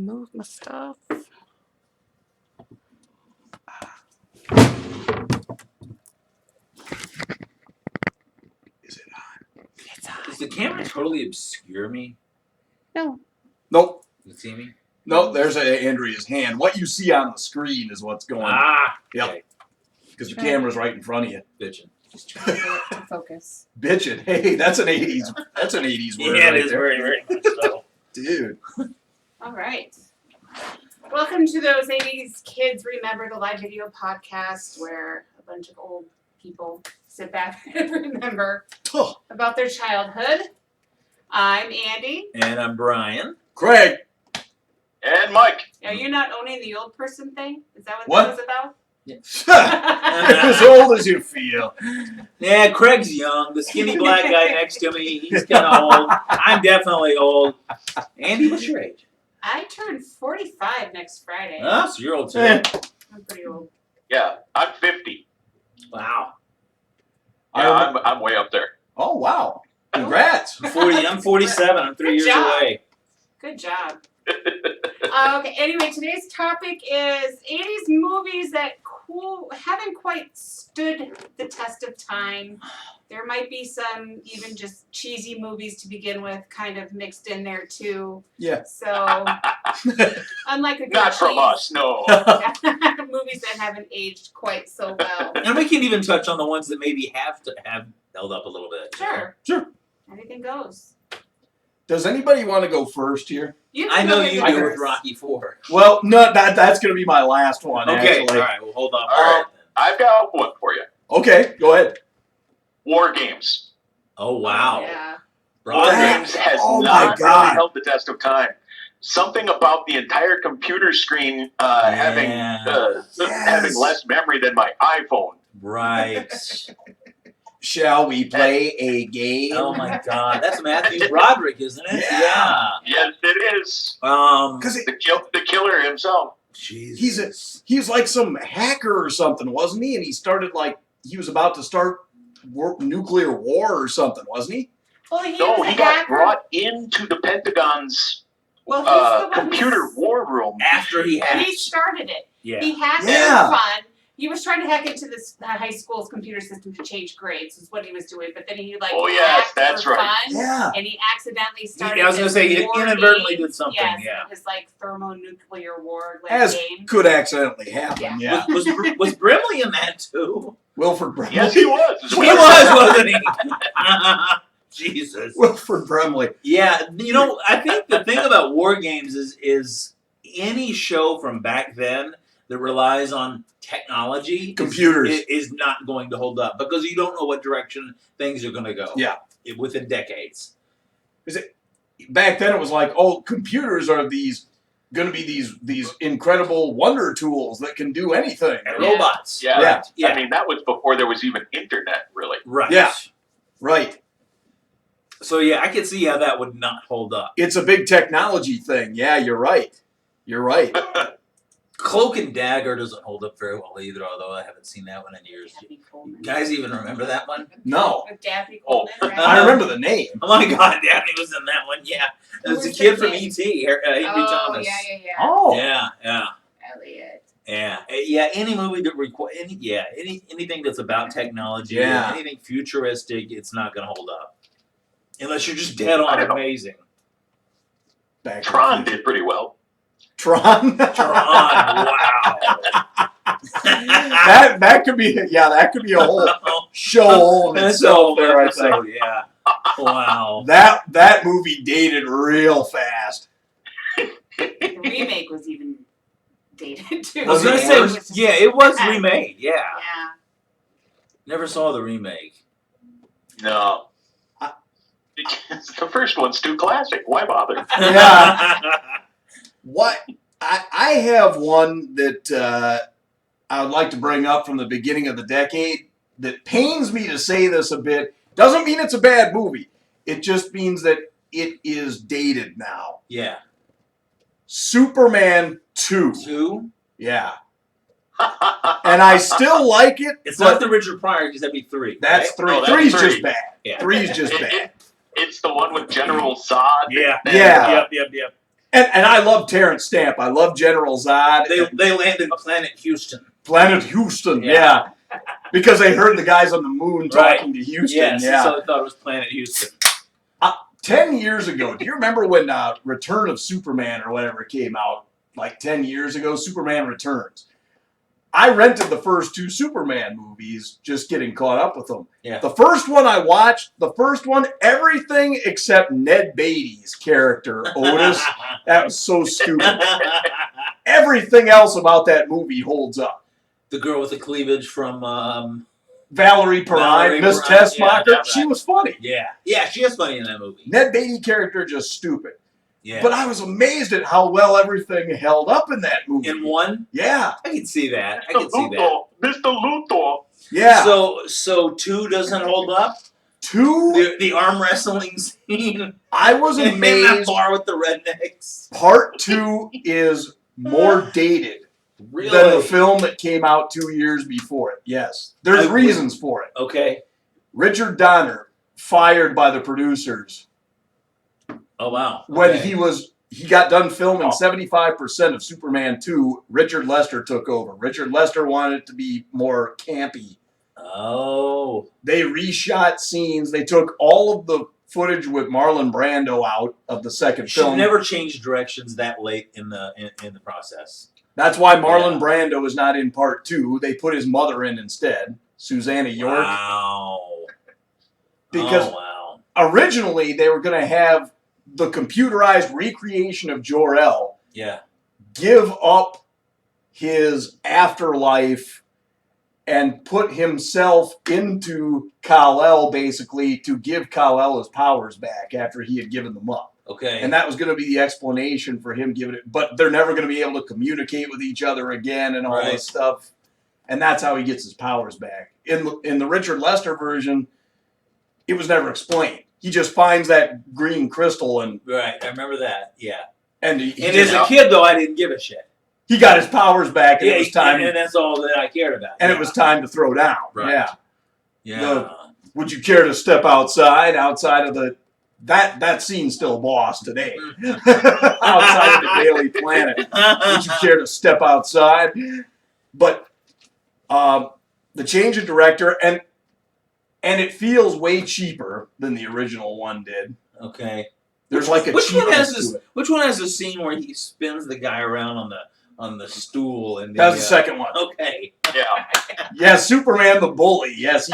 move my stuff. Is it on? It's on. Does the camera totally obscure me? No. Nope. You see me? Nope, there's Andrea's hand. What you see on the screen is what's going on. Ah! Yep. Okay. Because the camera's right in front of you. Bitchin'. Just trying to get it to focus. Bitchin'. Hey, that's an 80s. That's an 80s word. Yeah, right it is there. very, very much so. Dude. All right. Welcome to those 80s Kids Remember the Live Video podcast where a bunch of old people sit back and remember Oh, about their childhood. I'm Andy. And I'm Brian. Craig. And Mike. Are you not owning the old person thing? Is that what What? that was about? As old as you feel. Yeah, Craig's young. The skinny black guy next to me, he's kind of old. I'm definitely old. Andy, what's your age? I turned 45 next Friday. Oh, so you're old too. Eh. I'm pretty old. Yeah, I'm 50. Wow. Yeah, I'm way up there. Oh, wow. Congrats. I'm 47. I'm 3 Good years job. away. Good job. Okay, anyway, today's topic is 80s movies that haven't quite stood the test of time. There might be some even just cheesy movies to begin with kind of mixed in there too. Yeah. So, unlike a good Not from cheese- us, no. movies that haven't aged quite so well. And we can even touch on the ones that maybe have held up a little bit. Sure. Sure. Anything goes. Does anybody want to go first here? You I know can you go do with first. Rocky IV. Well, no, that's going to be my last one, Okay, actually. all right. We'll hold off. All right. I've got one for you. Okay, go ahead. War Games. Oh, wow. Yeah. War That- Games has oh my not God. really held the test of time. Something about the entire computer screen having Yes. less memory than my iPhone. Right. Shall we play a game? Oh my God, that's Matthew Broderick, isn't it? Yeah. Yes, it is. Because The killer himself. Jesus. he's like some hacker or something, wasn't he? And he started he was about to start nuclear war or something, wasn't he? Well, he No, was a he got hacker. brought into the Pentagon's Well, he's the one computer who's- war room. After he He hacked. started it. Yeah. He hacked Yeah. it for fun. He was trying to hack into this high school's computer system to change grades. Is what he was doing. But then he Oh, yes, hacked that's for right. fun, Yeah. and he accidentally started. I was gonna this say he war inadvertently game. did something. Yes, Yeah. his thermonuclear war As game. could accidentally happen. Yeah. Was Brimley in that too? Wilford Brimley. Yes, he was. He was, wasn't he? Jesus. Wilford Brimley. Yeah, I think the thing about war games is any show from back then that relies on technology Computers. is not going to hold up because you don't know what direction things are going to go. Yeah. Within decades. Back then it was like, oh, computers are going to be these incredible wonder tools that can do anything. And Yeah. robots. Yeah. Yeah. Yeah. I mean, that was before there was even internet, really. Right. Yeah. Right. So yeah, I could see how that would not hold up. It's a big technology thing. Yeah, you're right. You're right. Cloak and Dagger doesn't hold up very well either, although I haven't seen that one in years. Dabney Coleman. You guys even remember that one? No. With Dabney Oh. Coleman, right? I remember the name. Oh my God, Dabney was in that one. Yeah, it was Who a was kid the from kid? E.T. Avery Oh, Thomas. yeah. Oh. Yeah. Elliot. Yeah. Any movie that anything that's about technology, Yeah. anything futuristic, it's not going to hold up unless you're just dead I on don't know. amazing. Back to Tron the- did pretty well. Tron. Tron, wow. that could be that could be a whole show all in itself there, I think. Yeah. Wow. That movie dated real fast. The remake was even dated too. I was gonna gonna say, say, yeah, it was remade. Yeah. Yeah. Never saw the remake. No. The first one's too classic. Why bother? Yeah. What I have one that I would like to bring up from the beginning of the decade that pains me to say this a bit. Doesn't mean it's a bad movie. It just means that it is dated now. Yeah. Superman 2. 2? Yeah. And I still like it. It's but not the Richard Pryor because that'd be 3. That's right? 3. Oh, that's 3's 3. just bad. Yeah. 3's just bad. It's the one with General Zod. Yeah. Yeah. Yep. And I love Terrence Stamp. I love General Zod. They landed Planet Houston. Planet Houston, Yeah. yeah. Because they heard the guys on the moon talking to Houston. Yes, yeah. so I thought it was Planet Houston. 10 years ago, do you remember when Return of Superman or whatever came out? Like 10 years ago, Superman Returns. I rented the first 2 Superman movies, just getting caught up with them. Yeah. The first one I watched, everything except Ned Beatty's character, Otis, that was so stupid. Everything else about that movie holds up. The girl with the cleavage from Valerie Perrine, Miss Perrine, Tessmacher, yeah, she was funny. yeah, she is funny in that movie. Ned Beatty character just stupid. Yeah. But I was amazed at how well everything held up in that movie. In one, Yeah. I can see that. I Mr. can see that. Luthor, Mr. Luthor. Yeah. So 2 doesn't hold up. 2, The arm wrestling scene I was in that amazed. bar with the rednecks. Part 2 is more dated Really? than the film that came out 2 years before it. Yes. There's I- reasons for it. Okay. Richard Donner, fired by the producers. Oh wow. When Okay. he got done filming 75% of Superman 2, Richard Lester took over. Richard Lester wanted it to be more campy. Oh. They reshot scenes. They took all of the footage with Marlon Brando out of the second Should film. never change directions that late in the process. That's why Marlon Yeah. Brando is not in part 2. They put his mother in instead, Susanna York. Wow. Because oh, wow. originally they were going to have the computerized recreation of Jor-El Yeah. give up his afterlife and put himself into Kal-El basically to give Kal-El his powers back after he had given them up. Okay. And that was going to be the explanation for him giving it. But they're never going to be able to communicate with each other again and all Right. this stuff. And that's how he gets his powers back. In the Richard Lester version, it was never explained. He just finds that green crystal and Right. I remember that. Yeah. he And just- as a kid, though, I didn't give a shit. he got his powers back, and it was time. and that's all that I cared about. And yeah. it was time to throw down. Right. Yeah. Yeah. Would you care to step outside of the that scene's still boss today. Outside of the Daily Planet. Would you care to step outside? But the change of director and it feels way cheaper than the original one did. Okay. There's like a Which one has cheapness this? to it. Which one has the scene where he spins the guy around on the stool and That's the second one. Okay. Yeah. Yeah, Superman the bully. Yes,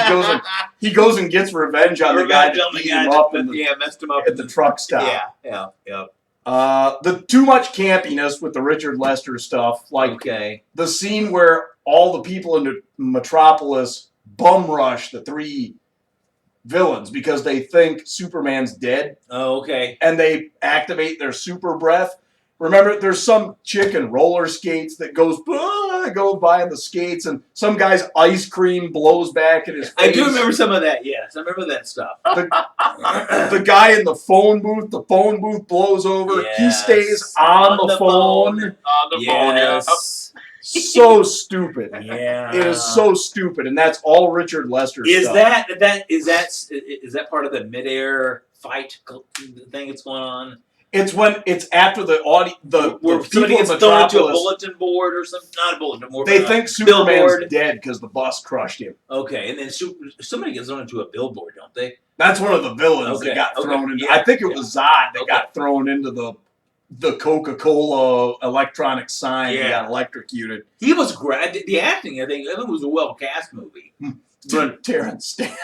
he goes and gets revenge on the guy Revenge that on the beat guy him that- up in the, yeah, messed him up at the truck stop. Yeah. The too much campiness with the Richard Lester stuff, like Okay. the scene where all the people in Metropolis bum rush the 3 villains because they think Superman's dead Oh, okay. and they activate their super breath. Remember, there's some chick in roller skates that goes by on the skates, and some guy's ice cream blows back in his face. I do remember some of that. Yes, I remember that stuff. The guy in the phone booth blows over. He Yes. stays on the phone. On the phone, yeah. Yes. So stupid. Yeah. It is so stupid, and that's all Richard Lester Is stuff. is that part of the midair fight thing that's going on? It's when it's after the Where people somebody in gets thrown into a Metropolis, bulletin board or something? Not a bulletin board. they but think a Superman's billboard. dead because the bus crushed him. Okay, and then somebody gets thrown into a billboard, don't they? That's one of the villains Okay, that got okay, thrown into. yeah, I think it was Zod that Okay. got thrown into the Coca-Cola electronic sign. He Yeah. got electrocuted. He was great. The acting, I think it was a well cast movie. Dude, Terrence Stamp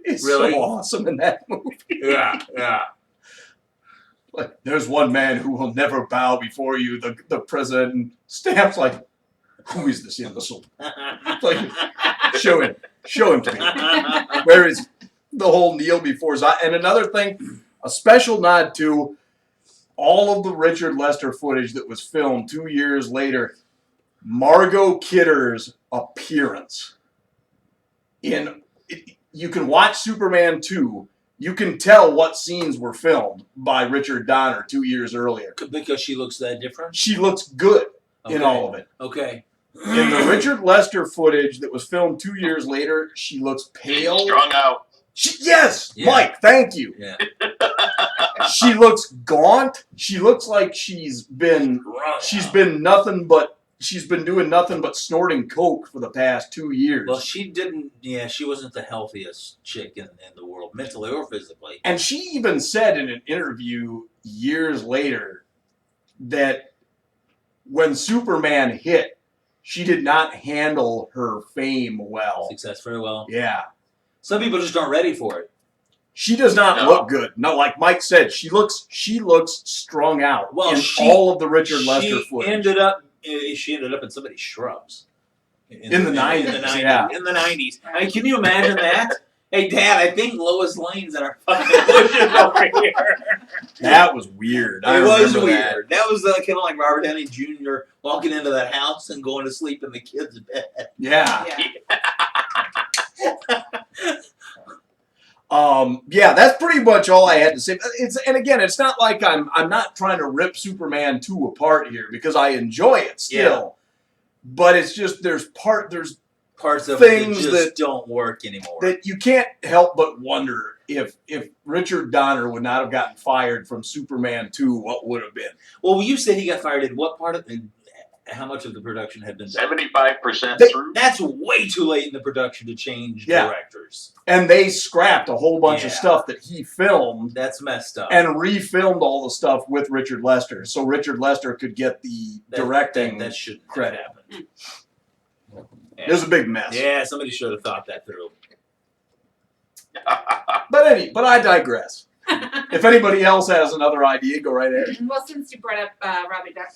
is Really? so awesome in that movie. Yeah. Like, there's one man who will never bow before you. The president Stamp's like, who is this imbecile? Like, show him to me. Where is the whole kneel before Zod? And another thing, a special nod to all of the Richard Lester footage that was filmed 2 years later. Margot Kidder's appearance you can watch Superman 2. You can tell what scenes were filmed by Richard Donner 2 years earlier. Because she looks that different. She looks good in Okay. all of it. Okay. In the Richard Lester footage that was filmed 2 years later, she looks pale. Strung out. Yes, Yeah. Mike, thank you. Yeah. She looks gaunt. She looks like she's been doing nothing but snorting coke for the past 2 years. Well, she didn't. Yeah, she wasn't the healthiest chick in the world, mentally or physically. And she even said in an interview years later that when Superman hit, she did not handle her fame well. Success very well. Yeah. Some people just aren't ready for it. She does not No. look good. No, like Mike said, she looks strung out Well, in she- all of the Richard Lester She footage. ended up in somebody's shrubs. In the 90s, In the 90s. yeah. In the 90s. I mean, can you imagine that? Hey, Dad, I think Lois Lane's in our fucking bushes over here. That was weird. I It was remember that. weird. That was kind of like Robert Downey Jr. walking into that house and going to sleep in the kid's bed. Yeah. Yeah. Yeah, that's pretty much all I had to say. And again, it's not like I'm not trying to rip Superman 2 apart here because I enjoy it still. But it's just there's Parts of Things it just that- don't work anymore. that you can't help but wonder if Richard Donner would not have gotten fired from Superman 2, what would have been. Well, you said he got fired in what part of how much of the production had been done? 75% They- through. That's way too late in the production to change Yeah. directors. And they scrapped a whole bunch of Yeah. stuff that he filmed That's messed up. and refilmed all the stuff with Richard Lester so Richard Lester could get the directing. that shouldn't credit. have happened. It was a big mess. Yeah, somebody should have thought that through. But I digress. If anybody else has another idea, go right ahead. Well, since you brought up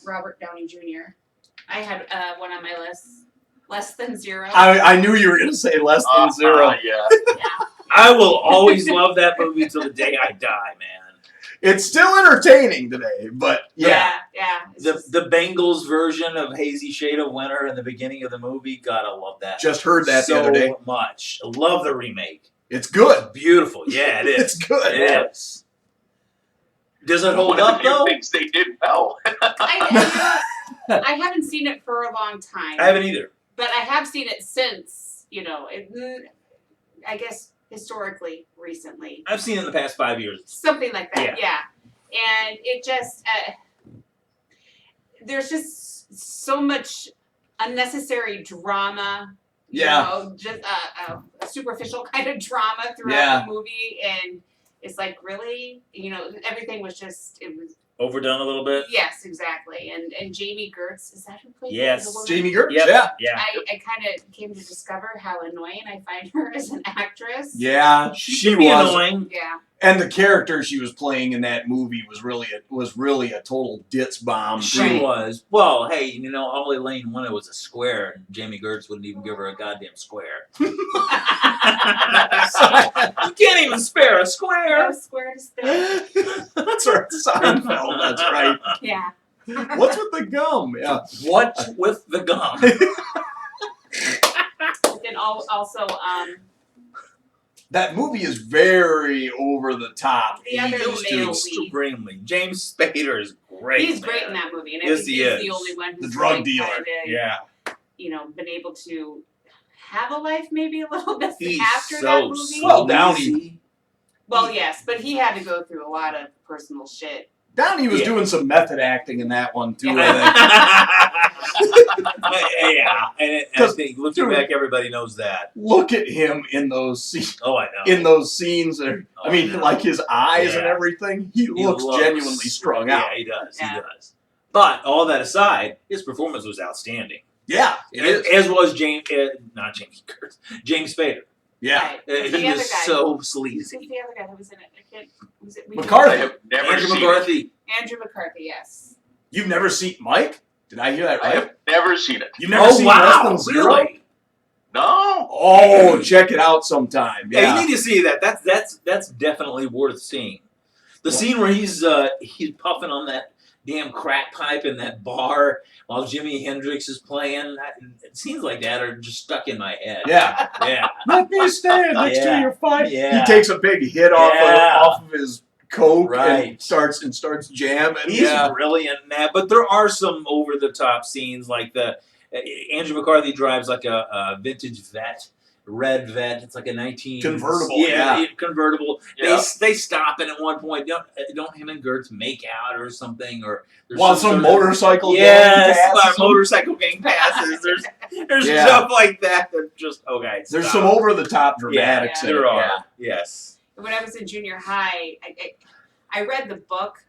Robert Downey Jr., I had one on my list. Less Than Zero. I knew you were going to say less than zero. Yeah. I will always love that movie till the day I die, man. It's still entertaining today, but yeah. Yeah. It's just- The Bengals version of Hazy Shade of Winter in the beginning of the movie, God, I love that. Just heard that so the other day. much. I love the remake. It's good. Beautiful. Yeah, it is. It's good. It is. Does it hold One of the up few though? things they did well. I haven't seen it for a long time. I haven't either. But I have seen it since, I guess historically, recently. I've seen it in the past 5 years. Something like that, yeah. And it just, there's just so much unnecessary drama. Yeah. Just a superficial kind of drama throughout Yeah. the movie. And it's like, really? Everything was just, it was, Overdone a little bit. yes, exactly. And Jamie Gertz, is that who played Yes. the woman? Jamie Gertz, Yep. yeah. Yeah. I kind of came to discover how annoying I find her as an actress. Yeah, She she can be was. annoying. Yeah. And the character she was playing in that movie was really a total ditz bomb. She Right. was. Well, hey, Ollie Lane wanted was a square, and Jamie Gertz wouldn't even give her a goddamn square. You can't even spare a square. No square to spare. That's right, Seinfeld. That's right. Yeah. What's with the gum? Yeah. What with the gum? But then also, That movie is very over the top. The other 80s too. male lead. Extremely. James Spader is great. he's great man. in that movie, and I Yes, think he he's is. the only one who's The drug really dealer. kinda, Yeah. been able to have a life maybe a little bit He's after so that movie. Well, Downey- sleazy. Well, yes, but he had to go through a lot of personal shit. Downey was Yeah. doing some method acting in that one too. Yeah. I think. Yeah, and I think looking dude- back, everybody knows that. Look at him in those scenes. Oh, I know. In those scenes, I Oh, mean, no. like his eyes and Yeah. everything, he looks genuinely strung out. Yeah, he does. Yeah. He does. But all that aside, his performance was outstanding. Yeah, it is. As was not James Gertz, James Spader. Yeah, Right. Who's He the other was guy? so Who's sleazy. the other guy that was in it? I can't. Was it McCarthy. I have never Andrew seen it. McCarthy. Andrew McCarthy. Yes. You've never seen Mike? Did I hear that I right? have never seen it. You've never Oh seen wow! Less Than Zero? Really? No. Oh, check it out sometime. Yeah, Yeah, you need to see that. That's definitely worth seeing. The scene where he's puffing on that damn crack pipe in that bar while Jimi Hendrix is playing. Scenes like that are just stuck in my head. yeah. Yeah. Let me stand next Yeah. to your fight. Yeah. He takes a big hit Yeah. off of his coke Right. and starts jamming. He's Yeah. brilliant in that, but there are some over the top scenes like Andrew McCarthy drives like a vintage vet red vet. It's like a 19 Convertible, Yeah, yeah. convertible. Yeah. They stop, and at one point, don't him and Gertz make out or something, or there's While some sort of- motorcycle gang Yes, passes them. motorcycle gang passes. There's Yeah. stuff like that that just okay. There's stop. some over the top dramatics in it. There are. Yeah. Yes. When I was in junior high, I read the book,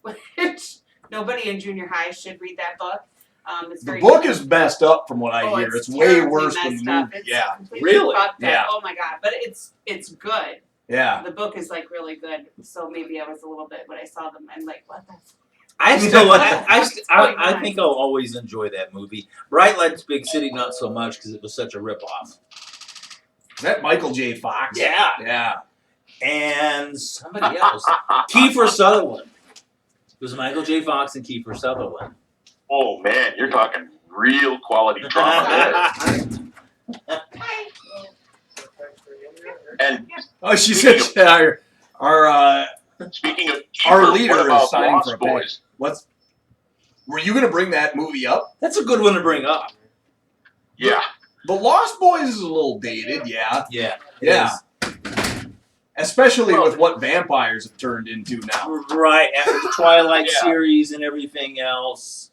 which nobody in junior high should read that book. It's The very book is messed up from what I Oh, hear. It's way terribly worse than the messed up. movie. It's Yeah. completely Really? fucked up. Yeah. Oh my god! But it's good. Yeah. The book is like really good. So maybe I was a little bit when I saw them. I'm like, what the? I still What's going I on? think I'll always enjoy that movie. Bright Lights Big City not so much because it was such a ripoff. Is that Michael J. Fox? Yeah. Yeah. And somebody else. Kiefer Sutherland. It was Michael J. Fox and Kiefer Sutherland. Oh man, you're talking real quality drama there. And Oh, she said our speaking of Our Kiefer, leader what is about signing Lost for a pay. Boys? what's. Were you going to bring that movie up? That's a good one to bring up. Yeah. The Lost Boys is a little dated, yeah. Yeah. it Yeah. is. Especially with what vampires have turned into now. Right. After the Twilight Yeah. series and everything else.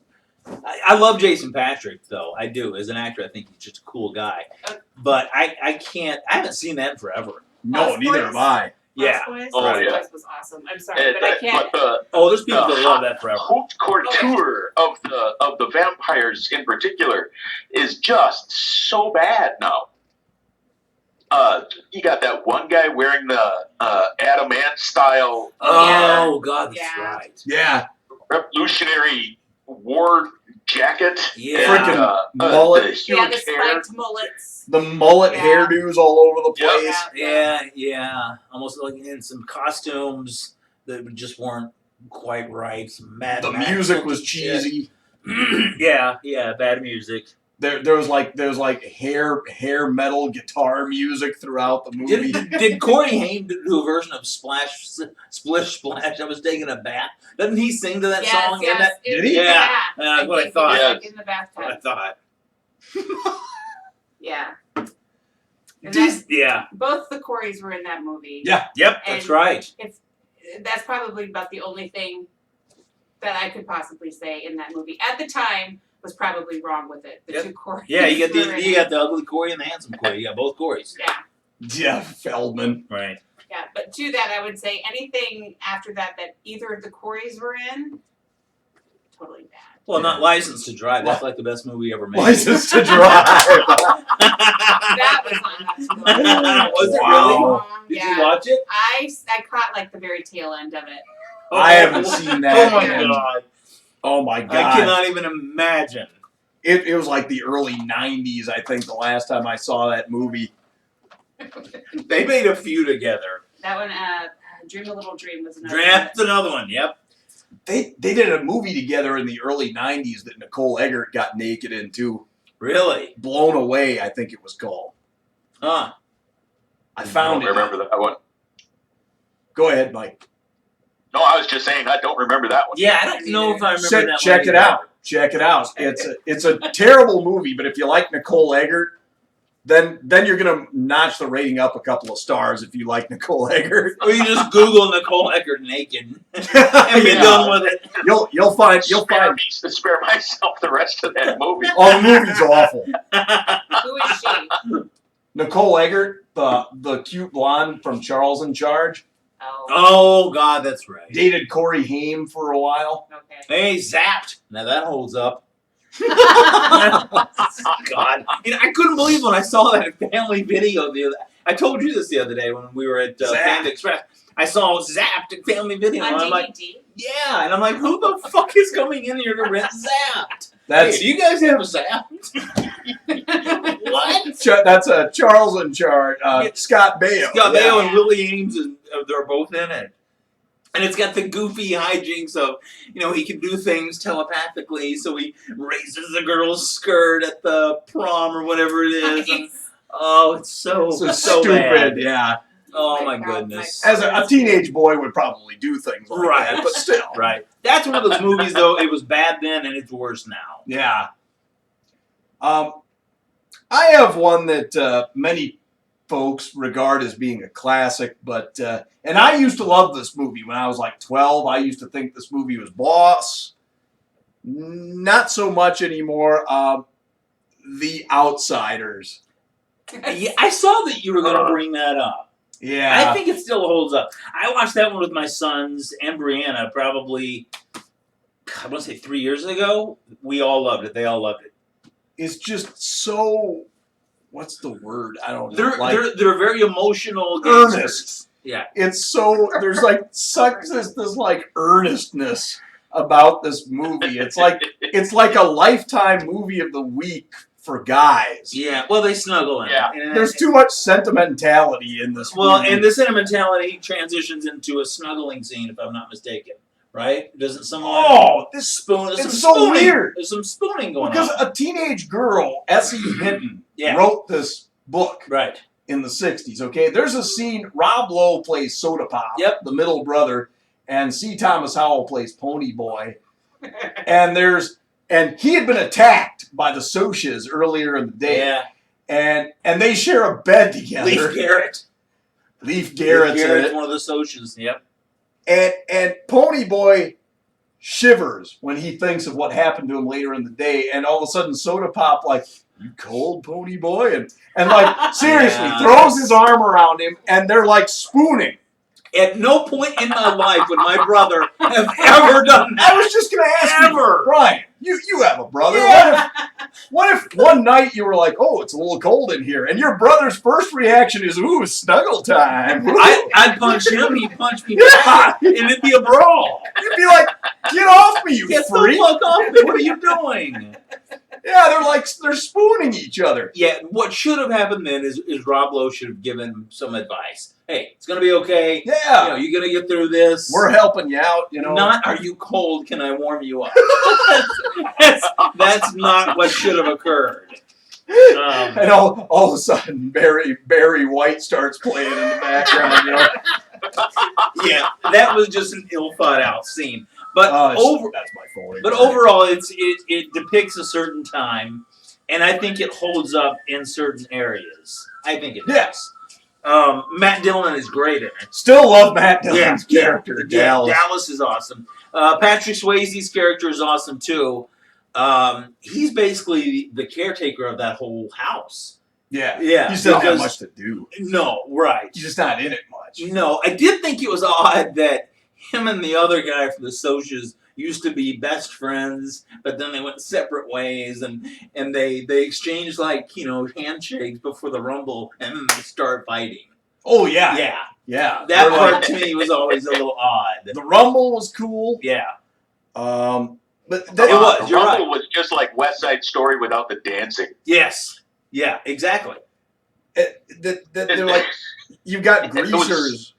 I love Jason Patrick, though. I do. As an actor, I think he's just a cool guy. But I can't. I haven't seen that in forever. No, Lost neither Boys? have I. Yeah. Lost Boys? Oh, Lost yeah. Boys was awesome. I'm sorry, but I can't. But Oh, there's people The that love that forever. haute couture of the vampires in particular is just so bad now. You got that one guy wearing the Adam Ant style Oh, God, that's Yeah. right. Yeah. Revolutionary war jacket. Yeah. Frickin' The mullet. huge Yeah, the hair. spiked mullets. The mullet Yeah. hairdos all over the Yep. place. Yeah. Almost like in some costumes that just weren't quite right. Some Mad The Max music looking was shit. cheesy. yeah, bad music. There was like hair metal guitar music throughout the movie. Did Corey Haim do a version of Splish Splash? I was taking a bath. Doesn't he sing to that Yes, song? yes. And that, Did in he? the Yeah. bath. That's what I think thought. it was, Yeah. like, in the bathtub. I thought. Yeah. And Just- yeah. both the Coreys were in that movie. Yeah. Yep. That's And- right. That's probably about the only thing that I could possibly say in that movie. At the time, was probably wrong with it. The Yep. two Coreys. Yeah, you got were in the it. ugly Corey and the handsome Corey. You got both Coreys. Yeah, Jeff Feldman. Right. yeah. But to that, I would say anything after that that of the Coreys were in, totally bad. Well, not Licensed to Drive. That's like the best movie ever made. License to Drive. That was on that. Was it Wow. really? Did Yeah. you watch it? I caught like the very tail end of it. I haven't seen that. Oh my and- god! Oh my I god. cannot even imagine. It was like the early 90s, I think, the last time I saw that movie. They made a few together. That one, Dream a Little Dream was another Draft another one. Yep. They did a movie together in the early 90s that Nicole Eggert got naked into. Really? Blown Away, I think it was called. Huh? I I found don't it. remember that one. Go ahead, Mike. No, I was just saying I don't remember that one. Yeah, I don't know if I remember that one. Check it either. out. Check it out. It's a terrible movie, but if you like Nicole Eggert, then you're gonna notch the rating up a couple of stars if you like Nicole Eggert. Or you just Google Nicole Eggert naked and be Yeah. done with it. You'll find Spare myself the rest of that movie. oh, the movie's awful. Who is she? Nicole Eggert, the cute blonde from Charles in Charge, Oh, Oh God, that's right. dated Corey Haim for a while. okay. Hey, Zapped. Now that holds up. God, I couldn't believe when I saw that family video. I told you this the other day when we were at Zapped. Panda Express. I saw Zapped at family video, On and I'm like, DVD. yeah, and I'm like, who the fuck is coming in here to rent Zapped? That's Hey, do you guys have Zapped? What? that's Charles in Charge. Scott Baio. Scott Yeah. Baio and Willie Ames, and they're both in it. And it's got the goofy hijinks of, he can do things telepathically, so he raises the girl's skirt at the prom or whatever it is. And, Nice. oh, it's so stupid. bad. Yeah. Oh Oh my my God, goodness. my As a teenage boy would probably do things like Right. that, but still. Right. That's one of those movies, though. It was bad then, and it's worse now. Yeah. I have one that many folks regard as being a classic, but and I used to love this movie when I was like 12. I used to think this movie was boss. Not so much anymore. The Outsiders. Yeah, I saw that you were going to bring that up. Yeah. I think it still holds up. I watched that one with my sons and Brianna probably, I want to say 3 years ago. We all loved it. They all loved it. It's just so. What's the word? I don't know. They're very emotional gangsters. Earnest. Yeah. It's so. There's like such this like earnestness about this movie. It's like a Lifetime movie of the week for guys. Yeah. Well, they snuggle in Yeah. it. And There's too much sentimentality in this Well, movie. and the sentimentality transitions into a snuggling scene, if I'm not mistaken. Right? Doesn't someone this spoon? There's it's some so spooning. weird. There's some spooning going because on. a teenage girl, Essie Hinton, Yeah. wrote this book Right. in the 60s, okay? There's a scene, Rob Lowe plays Soda Pop, Yep. the middle brother, and C. Thomas Howell plays Pony Boy. And he had been attacked by the Socs earlier in the day. Yeah. And they share a bed together. Leif Garrett. Leif Garrett's in Garrett's it. one of the Socs. Yep. And Pony Boy shivers when he thinks of what happened to him later in the day, and all of a sudden Soda Pop like, "You cold, Pony Boy?" and like seriously Yeah. throws his arm around him, and they're like spooning. At no point in my life would my brother have ever done I that. was just gonna ask Ever. you, Brian, you have a brother. Yeah. What if one night you were like, "Oh, it's a little cold in here," and your brother's first reaction is, "Ooh, snuggle time." I'd punch him, he'd punch me back, and it'd be a brawl. You'd be like, "Get off me, you Get the freak!" fuck off me. What are you doing? Yeah, they're spooning each other. Yeah, what should have happened then is Rob Lowe should have given him some advice. Hey, it's going to be okay. Yeah, You're going to get through this. we're helping you out. Not, are you cold? Can I warm you up? that's not what should have occurred. And all of a sudden, Barry White starts playing in the background. Yeah, that was just an ill thought out scene. But That's my fault. But overall, it depicts a certain time, and I think it holds up in certain areas. I think it does. Yes. Matt Dillon is great in it. Still love Matt Dillon's character, Dallas. Dallas is awesome. Patrick Swayze's character is awesome too. He's basically the caretaker of that whole house. Yeah. Yeah, You still don't have because- much to do. No, right. You're just not in it much. No, I did think it was odd that him and the other guy from the Socs used to be best friends, but then they went separate ways, and they exchanged handshakes before the Rumble, and then they start fighting. Oh, yeah. Yeah, Yeah. that They're part like- to me was always a little odd. The Rumble was cool. Yeah, But It was, you're Rumble right. was just like West Side Story without the dancing. yes, yeah, exactly. they're like, you've got It was- greasers.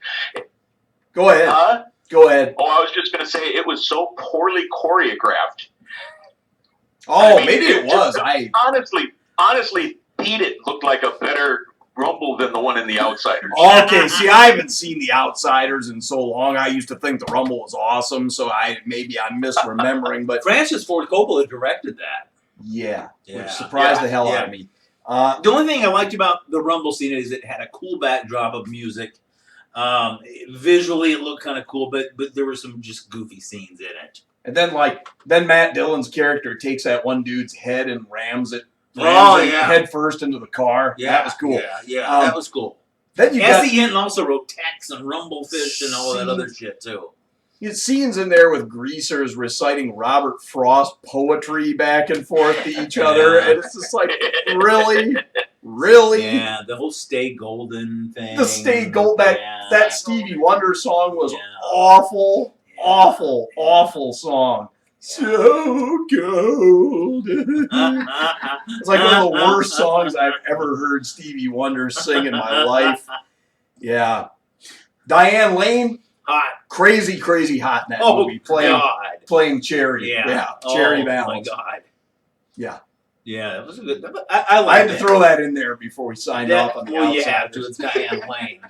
Go ahead. Huh? Go ahead. Oh, I was just going to say it was so poorly choreographed. Oh, I mean, maybe it was. Honestly, Beat It looked like a better Rumble than the one in The Outsiders. Okay, see, I haven't seen The Outsiders in so long. I used to think the Rumble was awesome, so I'm misremembering, but Francis Ford Coppola directed that. yeah, Yeah. which surprised Yeah. the hell out of me. The only thing I liked about the Rumble scene is it had a cool backdrop of music. Visually, it looked kind of cool, but there were some just goofy scenes in it. And then Matt Dillon's character takes that one dude's head and rams it head first into the car. Yeah, That was cool. Yeah, that was cool. Then you Essie got Hinton also wrote Tex and Rumblefish and all that other shit too. scenes in there with greasers reciting Robert Frost poetry back and forth to each other, Yeah. and it's just like, really? Really? Yeah, the whole Stay Golden thing. The Stay Gold, Yeah. that Stevie Wonder song was Yeah. awful, Yeah. awful song. So cold. It's like one of the worst songs I've ever heard Stevie Wonder sing in my life. Yeah. Diane Lane, Hot. crazy hot in that Oh, movie, God. playing Cherry. Yeah. Cherry Oh, Valance. my God. Yeah. Yeah, that was a good. I I like had to throw that in there before we signed off on the well, you have to. Outsiders. It's Diane Lane.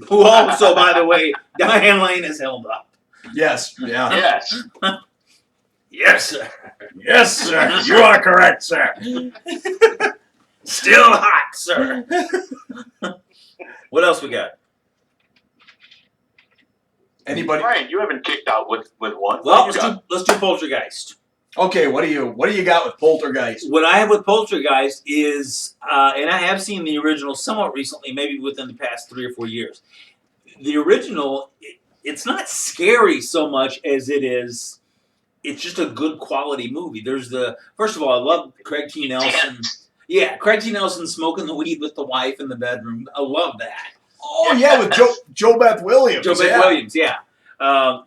Who also, by the way, Diane Lane is held up. Yes, yeah. Yes. Yes, sir. Yes, sir. You are correct, sir. Still hot, sir. What else we got? Anybody? Brian, you haven't kicked out with one. Well, What you got? let's do Poltergeist. Okay, what do you got with Poltergeist? What I have with Poltergeist is, and I have seen the original somewhat recently, maybe within the past 3 or 4 years. The original, it's not scary so much as it is. It's just a good quality movie. First of all, I love Craig T. Nelson. Yeah, Craig T. Nelson smoking the weed with the wife in the bedroom. I love that. Oh yeah, with Joe Beth Williams. Joe Beth Williams, yeah.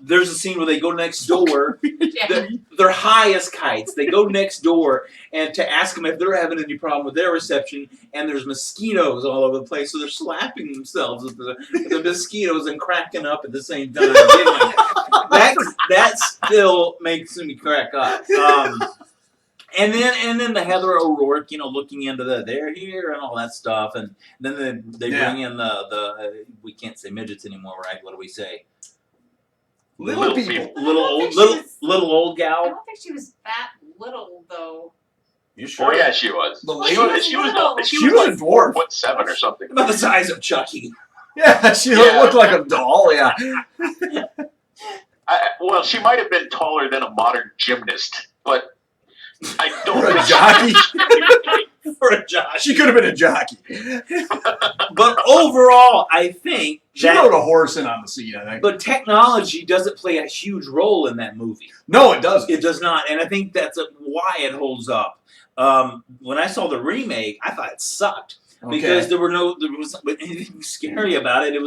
There's a scene where they go next door. Yeah. They're high as kites. They go next door and to ask them if they're having any problem with their reception, and there's mosquitoes all over the place, so they're slapping themselves with the mosquitoes and cracking up at the same time. That still makes me crack up. And then the Heather O'Rourke, looking into they're here and all that stuff, and then they bring in the we can't say midgets anymore, right? What do we say? Little people. Little old I gal. don't think she was that little though. You sure? Oh yeah, she was. The She lady- was. She was. little. She She was was like a dwarf. 4'7" or something. About the size of Chucky. Yeah, she Yeah. looked like a doll. Yeah. Well, she might have been taller than a modern gymnast, but I don't. Or a think jockey. For a Josh. She could have been a jockey. But overall, I think She rode a horse in on the scene, I think. but technology doesn't play a huge role in that movie. No, it doesn't. It does not, and I think that's why it holds up. When I saw the remake, I thought it sucked because there wasn't anything scary about it. It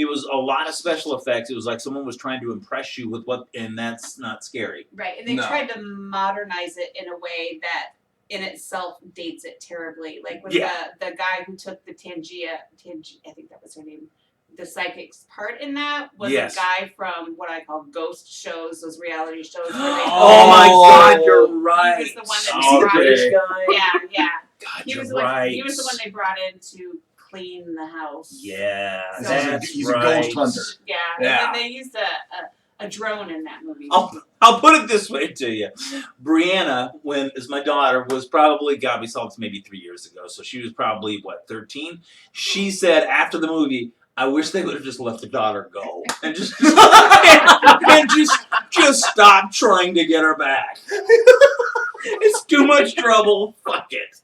was a lot of special effects. It was like someone was trying to impress you with and that's not scary. Right, and they No. tried to modernize it in a way that in itself dates it terribly. Like with Yeah. the guy who took the Tangia, I think that was her name, the psychic's part in that was Yes. a guy from what I call ghost shows, those reality shows. Where they Oh my Oh. God, you're right. He was the one that You see the brought British it. guy? Yeah. God, He you're was right. he was the one they brought in to clean the house. Yeah, So- that's He's a right. ghost hunter. Yeah. Yeah. And then they used a drone in that movie. I'll put it this way to you. Brianna, as my daughter, was probably, God, we saw this maybe 3 years ago, so she was probably, 13? She said after the movie, I wish they would have just let the daughter go and just stop trying to get her back. It's too much trouble. Fuck it.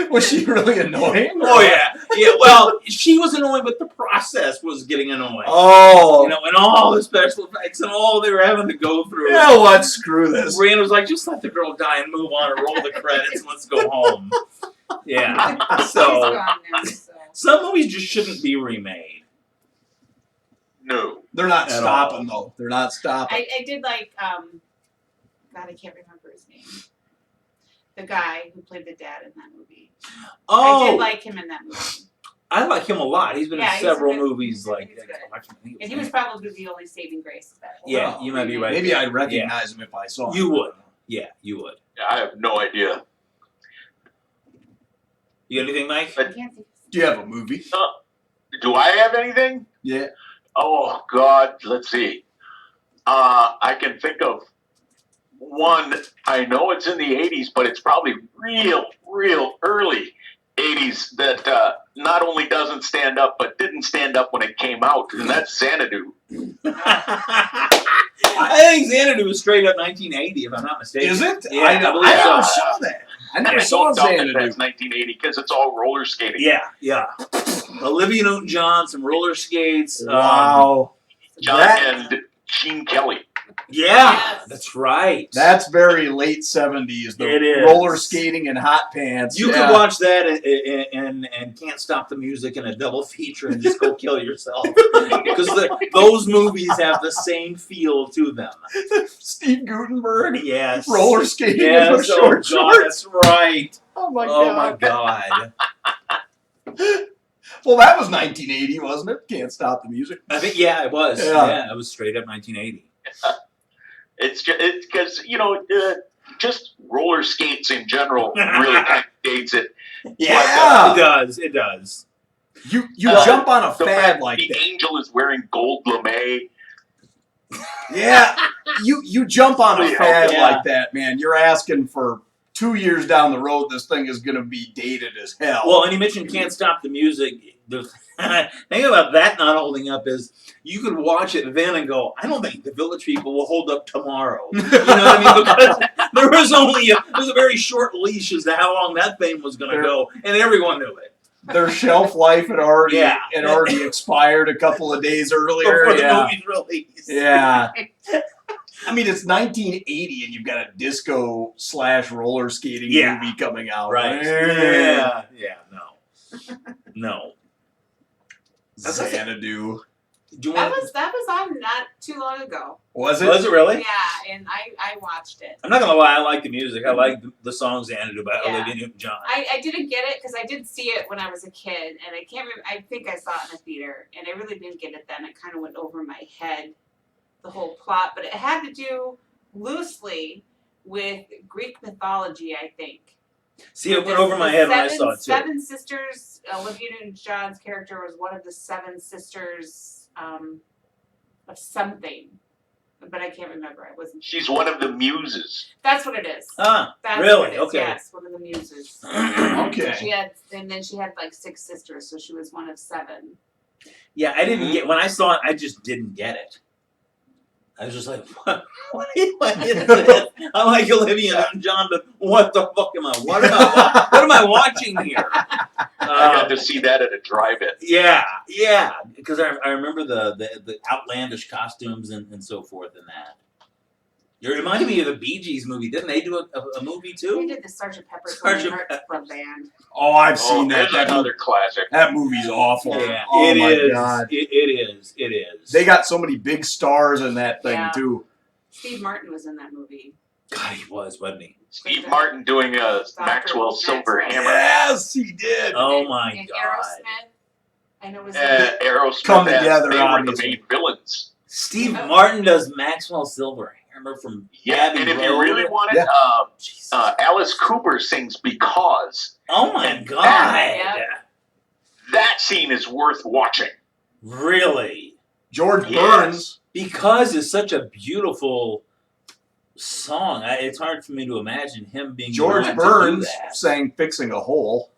Was she really annoying? Oh yeah. Well, she was annoying, but the process was getting annoying. Oh. And all the special effects and all they were having to go through. You know what? Screw this. Brianna was like, just let the girl die and move on and roll the credits and let's go home. Yeah. She's So gone now, so. some movies just shouldn't be remade. No. They're not At stopping, though. They're not stopping. I did like God, I can't remember his name. The guy who played the dad in that movie. I did like him in that movie. I like him a lot. He's been Yeah, in he's several good. movies like He's that. good. And he was probably the only saving grace of that whole Yeah, you might be right. Maybe I'd recognize him if I saw him. You would. Yeah, you would. I have no idea. You got anything, Mike? I can't think. Do you have a movie? Do I have anything? Yeah. Oh God, let's see. I can think of one. I know it's in the '80s, but it's probably real early '80s that not only doesn't stand up, but didn't stand up when it came out, and that's Xanadu. I think Xanadu was straight up 1980, if I'm not mistaken. Is it? Yeah, I I believe never so. saw that. I never I saw don't doubt that Xanadu. that's 1980 because it's all roller skating. Yeah. Olivia Newton-John, some roller skates. Wow. John That- and Gene Kelly. Yeah, Yes. that's right. That's very late 70s. The It is. roller skating and hot pants. You yeah. could watch that and Can't Stop the Music in a double feature and just go kill yourself. Because those movies have the same feel to them. Steve Gutenberg Yes. roller skating Yes, in those oh short God, shorts. that's right. Oh my Oh god. my God. Well, that was 1980, wasn't it? Can't Stop the Music. I think, yeah, it was. Yeah. Yeah, it was straight up 1980. It's because just roller skates in general really kind of dates it. Yeah. It does. You Uh, jump on a The fad fact like the that. angel is wearing gold lame. Yeah. You jump on a Yeah. fad Yeah. like that, man. You're asking for 2 years down the road, this thing is going to be dated as hell. Well, and you mentioned Can't Stop the Music. The thing about that not holding up is you could watch it then and go, I don't think the Village People will hold up tomorrow. You know what I mean? Because there was only a very short leash as to how long that thing was going to go, and everyone knew it. Their shelf life had already Yeah. expired a couple of days earlier. Before the Yeah. movie's released. Yeah. I mean, it's 1980, and you've got a disco / roller skating Yeah. movie coming out. Right. Eh. Yeah. No. Xanadu. Do you That want? was on not too long ago. Was it? Was it really? Yeah, and I watched it. I'm not gonna lie. I like the music. I like the songs Xanadu by Yeah. Olivia Newton-John. I didn't get it because I did see it when I was a kid, and I can't remember. I think I saw it in a theater, and I really didn't get it then. It kind of went over my head, the whole plot, but it had to do loosely with Greek mythology, I think. See, it went over my head when I saw it too. Seven sisters. Olivia Newton-John's character was one of the seven sisters of something, but I can't remember. I wasn't. She's one of the muses. That's what it is. Ah, That's really? What it is. Okay. Yes, one of the muses. Okay. She had, and then she had like 6 sisters, so she was one of 7. Yeah, I didn't get when I saw it. I just didn't get it. I was just like, what is this? I like Olivia Newton-John, but what the fuck am I? What am I watching here? I got to see that at a drive-in. Yeah, because I remember the outlandish costumes and so forth in that. You reminded me of the Bee Gees movie. Didn't they do a movie They too? did the Sgt. Pepper's Sgt. Lonely Hearts Club Band. Oh, I've seen that. There's another classic. That movie's awful. Yeah, Oh it my is. God. It is. They got so many big stars in that thing Yeah. too. Steve Martin was in that movie. God, he was, wasn't he? Steve Martin doing a Maxwell Silver Maxwell. Hammer. Yes, he did. Oh And- my and God. Aerosmith. I know was Aerosmith. Come as together, they were the obviously. main villains. Steve Martin does Maxwell Silver Hammer from Yeah, Abbey and if Road. you really want it, Yeah. Jesus. Alice Cooper sings Because. Oh my and God! that- That scene is worth watching. Really? George Yes. Burns. Because it's such a beautiful song. It's hard for me to imagine him being the George one Burns to do that. sang "Fixing a Hole."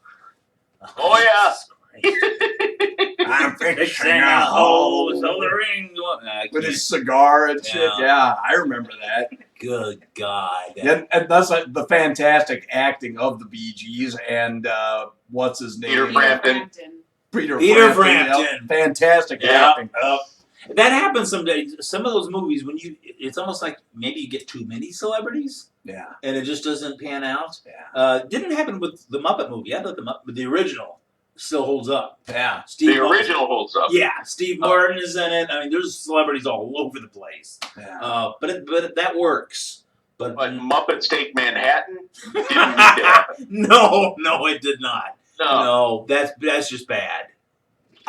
Oh, yeah. Jesus Christ. I'm Fixing a hole so the ring go- I with can't- his cigar and shit. Yeah. Yeah, I remember that. Good God. And that's the fantastic acting of the Bee Gees and what's his name? Peter Frampton. Peter Frampton. Frampton. Yep. Fantastic Yeah. acting. That happens some days. Some of those movies, when it's almost like maybe you get too many celebrities Yeah. and it just doesn't pan out. Yeah. Didn't happen with the Muppet movie. I thought the original still holds up. Yeah. Steve The Martin- original holds up. Yeah, Steve Martin is in it. I mean, there's celebrities all over the place. Yeah. But that works. But But Muppets Take Manhattan didn't need to happen. no, it did not. No. No, that's just bad.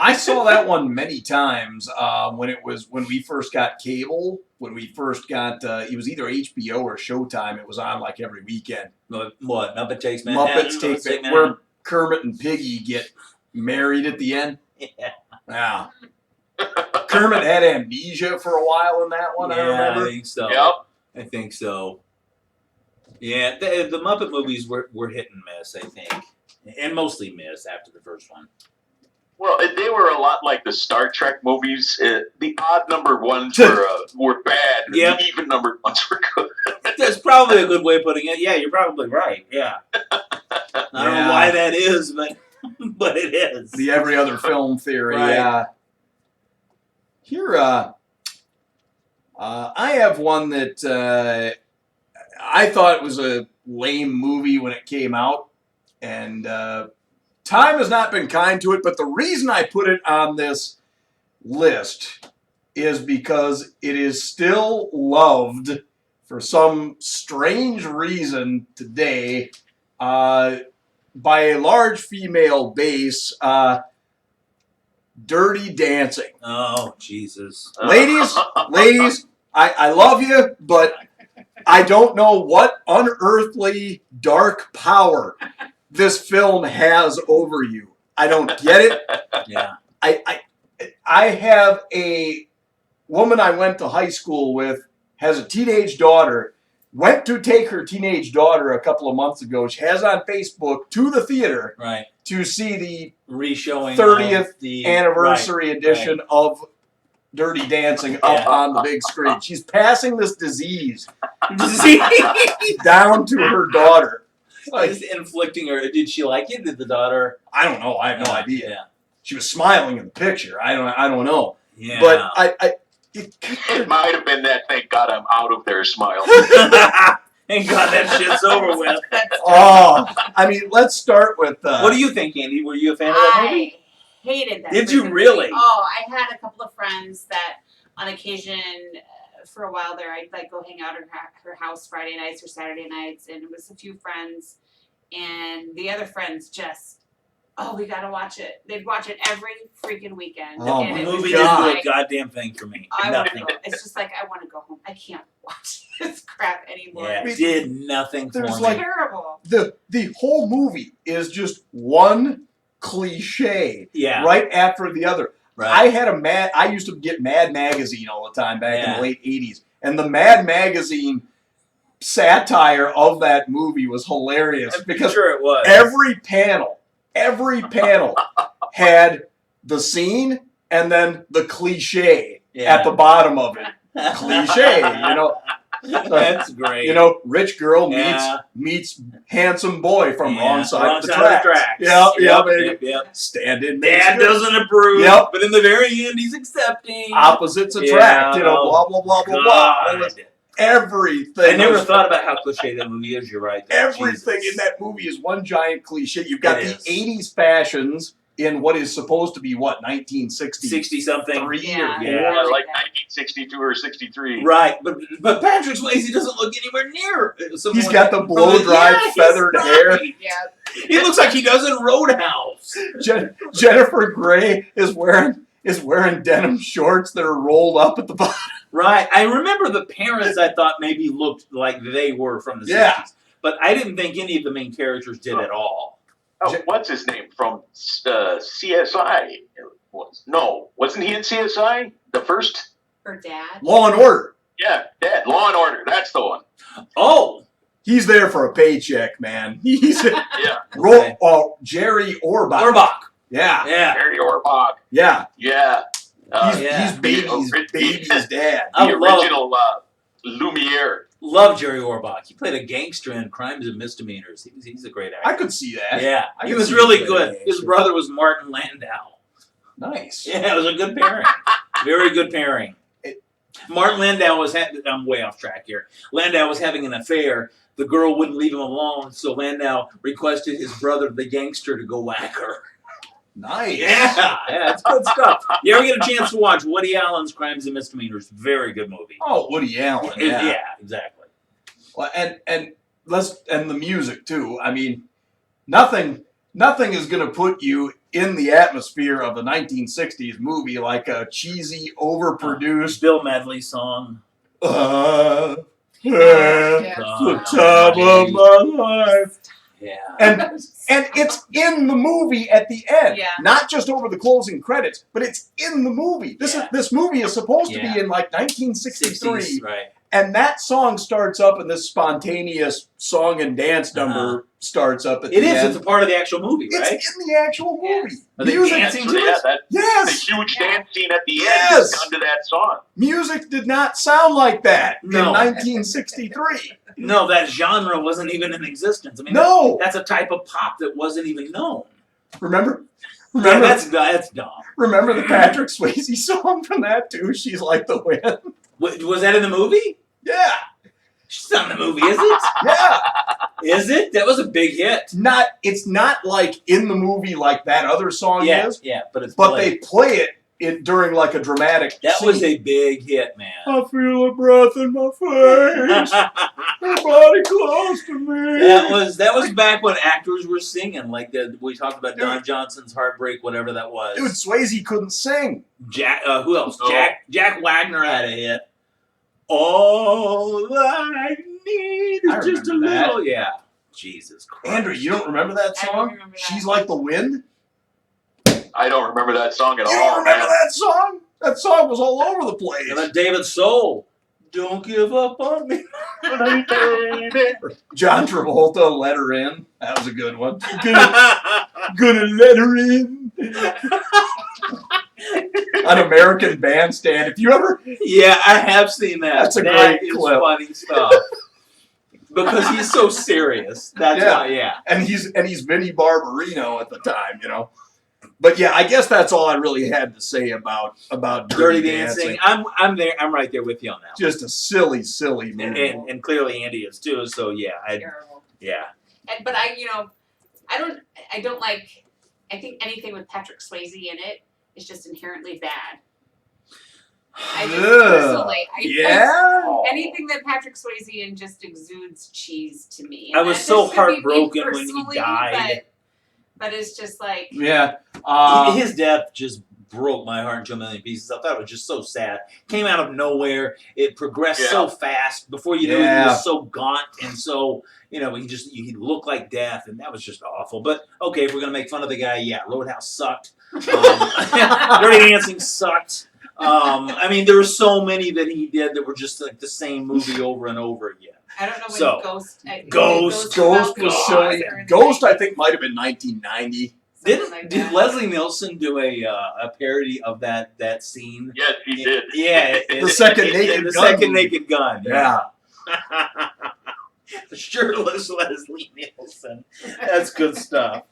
I saw that one many times when we first got cable. When we first got it was either HBO or Showtime. It was on like every weekend. What? Muppet Takes Manhattan? Muppets Take Manhattan? where Kermit and Piggy get married at the end. Yeah. Yeah. Kermit had amnesia for a while in that one. I Yeah, I remember. think so. Yep. I think so. Yeah, the Muppet movies were hit and miss, I think, and mostly miss after the first one. Well, they were a lot like the Star Trek movies. The odd numbered ones were bad. and Yep. The even numbered ones were good. That's probably a good way of putting it. Yeah, you're probably right. Yeah. I don't know why that is, but it is. The every other film theory. Right. Yeah. Here, I have one that I thought was a lame movie when it came out, and time has not been kind to it. But the reason I put it on this list is because it is still loved for some strange reason today by a large female base. Dirty Dancing. Oh, Jesus. Ladies, I love you, but I don't know what unearthly dark power this film has over you. I don't get it. Yeah. I have a woman I went to high school with, has a teenage daughter, went to take her teenage daughter a couple of months ago. She has on Facebook to the theater Right. to see the Re-showing 30th of the anniversary edition of Dirty Dancing up Yeah. on the big screen. She's passing this disease Right. down to her daughter. Like, Just inflicting her. Did she like it? Did the daughter? I don't know. I have no idea. Yeah. She was smiling in the picture. I don't know. Yeah. But It might have been that thank God I'm out of there smile. Thank God that shit's over with. oh, I mean, let's start with. What do you think, Andy? Were you a fan of that movie? I hated that. Did you freaking really? movie. Oh, I had a couple of friends that, on occasion, for a while there, I'd like go hang out at her house Friday nights or Saturday nights, and it was a few friends, and the other friends just, oh, we gotta watch it. They'd watch it every freaking weekend. Oh, and my it The was movie just didn't do a like, goddamn thing for me. I want to Nothing. go. It's just like I want to go home. I can't watch this crap anymore. Yeah, I mean, it did nothing for there's me. like- Terrible. the whole movie is just one cliche yeah. right after the other. Right. I used to get Mad Magazine all the time back in Yeah. the late 80s. And the Mad Magazine satire of that movie was hilarious I'm because sure it was. every panel had the scene and then the cliche Yeah. at the bottom of it. Cliche, you know. That's great. You know, rich girl Yeah. meets handsome boy from Yeah, wrong side of the tracks. tracks. Yep, Yep, baby. yep. Stand in. Dad doesn't approve, Yep. but in the very end, he's accepting. Opposites attract. Yeah, You know, blah blah blah blah blah. All God. this- Everything. I never was- thought about how cliche that movie is. You're right. Everything Jesus. in that movie is one giant cliche. You've got It the is. 80s fashions in what is supposed to be what 1960. 60 something. Yeah. Yeah. Like 1962 or 63. Right, but Patrick Swayze doesn't look anywhere near. Someone He's got the from blow dried he's feathered right. hair. Yeah. He looks like he does in Roadhouse. Jennifer Grey is wearing denim shorts that are rolled up at the bottom. Right. I remember the parents I thought maybe looked like they were from the Yeah. 60s. But I didn't think any of the main characters did at all. Oh, what's his name from CSI? Wasn't he in CSI? The first? Her dad. Law and Order. Yeah, Dad. Law and Order. That's the one. Oh! He's there for a paycheck, man. He's Yeah. Jerry Orbach. Orbach. Yeah, Yeah. Harry Orbach. yeah. Yeah. He's baby's dad. I The love- original Lumiere. Love Jerry Orbach. He played a gangster in Crimes and Misdemeanors. He's a great actor. I could see that. Yeah. I He could was see really him good. playing a His gangster. brother was Martin Landau. Nice. Yeah, it was a good pairing. Very good pairing. Martin Landau was I'm way off track here. Landau was having an affair. The girl wouldn't leave him alone, so Landau requested his brother, the gangster, to go whack her. Nice. Yeah, it's good stuff. You ever get a chance to watch Woody Allen's Crimes and Misdemeanors? Very good movie. Oh, Woody Allen. Yeah. Yeah, exactly. Well, and the music too. I mean, nothing is going to put you in the atmosphere of a 1960s movie like a cheesy, overproduced. Bill Medley song. The Yeah. time of my life. Yeah. And it's in the movie at the end, Yeah. not just over the closing credits, but it's in the movie. This movie is supposed to Yeah. be in like 1963, 60s, right. and that song starts up, and this spontaneous song and dance number starts up at It the is. end. It's a part of the actual movie, right? It's in the actual movie. Are they Music, dancing to Yeah, it? that the yes, huge dance scene at the end Yes. is done to that song. music did not sound like that No. in 1963. No, that genre wasn't even in existence. I mean, No, that's a type of pop that wasn't even known. remember That's dumb. remember the Patrick Swayze song from that too? She's like the wind. Was that in the movie? Yeah, She's not in the movie, is it? yeah. Is it? That was a big hit. It's not like in the movie like that other song Yeah, is, yeah, but it's but played. they play it during like a dramatic That scene. was a big hit, man. I feel a breath in my face, her body close to me. that was back when actors were singing, like we talked about Don Johnson's Heartbreak, whatever that was. Dude, Swayze couldn't sing. Jack, who else? Oh. Jack Wagner had a hit. All I need I is just a remember that. little. Yeah. Jesus Christ. Andrew, you don't remember that I song? don't remember that. She's like the wind. I don't remember that song at You all. don't remember man. that song? That song was all over the place. And then David Soul. Don't give up on me. Baby. John Travolta, Let Her In. That was a good one. Gonna let her in. An American Bandstand. If you ever, Yeah, I have seen that. That's a That great is clip. funny stuff. Because he's so serious. That's Yeah. why, yeah. and he's Vinnie Barbarino at the time, you know. But yeah, I guess that's all I really had to say about Dirty Dancing. I'm there. I'm right there with you on that. Just a silly, silly And, movie. and clearly Andy is too. So yeah, Terrible. yeah. But I don't like. I think anything with Patrick Swayze in it is just inherently bad. I just personally, Yeah. anything that Patrick Swayze in just exudes cheese to me. I And was that so just could be me heartbroken when he personally, died. But it's just like Yeah. His death just broke my heart into a million pieces. I thought it was just so sad. Came out of nowhere. It progressed so fast. Before you knew it, he Yeah. was so gaunt and so, he looked like death, and that was just awful. But okay, if we're gonna make fun of the guy, yeah, Roadhouse sucked. Dirty Dancing sucked. I mean, there were so many that he did that were just like the same movie over and over again. I don't know when So, Ghost Ghost came out, was Ghost silly. or Ghost, I think, might have been 1990. something like Did that. Leslie Nielsen do a parody of that scene? Yes, he did. Yeah, The second Naked the Gun second movie. Naked Gun. Yeah. Shirtless Leslie Nielsen. That's good stuff.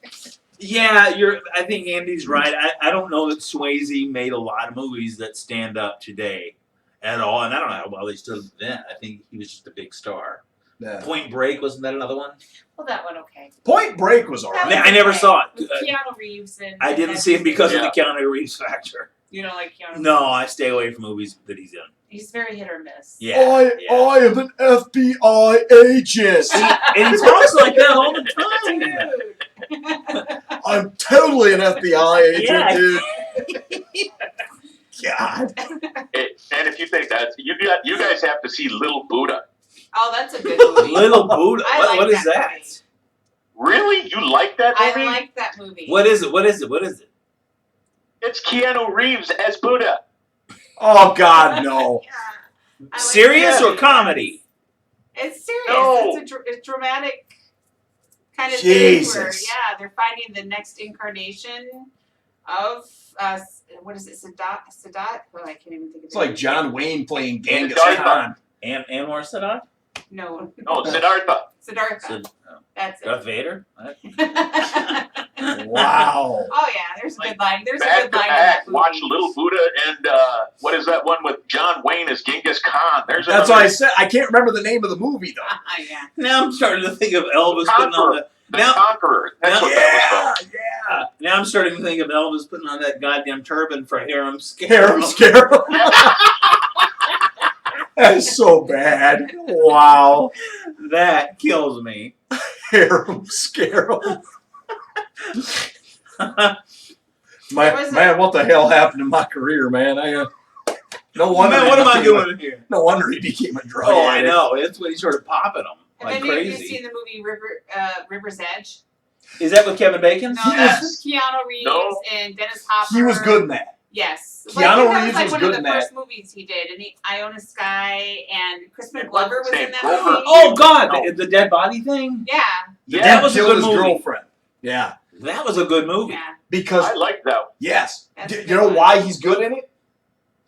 Yeah, I think Andy's right. I don't know that Swayze made a lot of movies that stand up today at all, and I don't know how well he stood then. I think he was just a big star. Yeah. Point Break, wasn't that another one? Well, that one okay. Point Break was alright. That I never okay. saw it. With Keanu Reeves and I didn't see it because of the Keanu Reeves factor. You don't like Keanu. No, Reeves? I stay away from movies that he's in. He's very hit or miss. Yeah, yeah. I am an FBI agent. And he talks like that all the time. Dude. I'm totally an FBI agent, Yeah. dude. God. And if you think that, you guys have to see Little Buddha. Oh, that's a good movie. Little Buddha. I What, like what is that that? movie. Really? You like that I movie? like that movie. What is it? What is it? What is it? It's Keanu Reeves as Buddha. Oh, God, no. Yeah. I like Serious that. or comedy? It's serious. No. It's a dramatic kind of thing where, Jesus. they're finding the next incarnation of what is it? Sadat? Oh, I can't even think of it. It's like John Wayne playing Genghis Siddhartha. Khan. Anwar Sadat? No, No, Siddhartha. Siddhartha. That's Darth it. Vader? What? Wow. Oh yeah, there's a good line. There's a Back good to line in back, that movie. watch Little Buddha and what is that one with John Wayne as Genghis Khan? There's That's another, why I said I can't remember the name of the movie, though. Yeah. Now I'm starting to think of Elvis putting on the. The Now, Conqueror. That's what that was called. Yeah. now I'm starting to think of Elvis putting on that goddamn turban for harem scare. Harem Scarab. That is so bad. Wow. That kills me. Harem Scarab. There was Man, what the hell happened to my career, man? No wonder. Man, what am I he became doing here? No wonder he became a drug Oh, I addict. know. It's when he started popping them Have like any of you crazy. seen the movie River's Edge? Is that with Kevin Bacon? No, He that's was- with Keanu Reeves No. and Dennis Hopper. He was good in that. Yes. Keanu I think that Reeves was like was one good of in the that. first movies he did. And Iona Sky and Crispin And Glover what's was his in name? that Grover. movie. Oh God, No. the dead body thing. Yeah. The Yeah, dude was a killed good his movie. girlfriend. Yeah. That was a good movie. Yeah. Because I like that. yes. That's a Do good you know one. why he's good in it?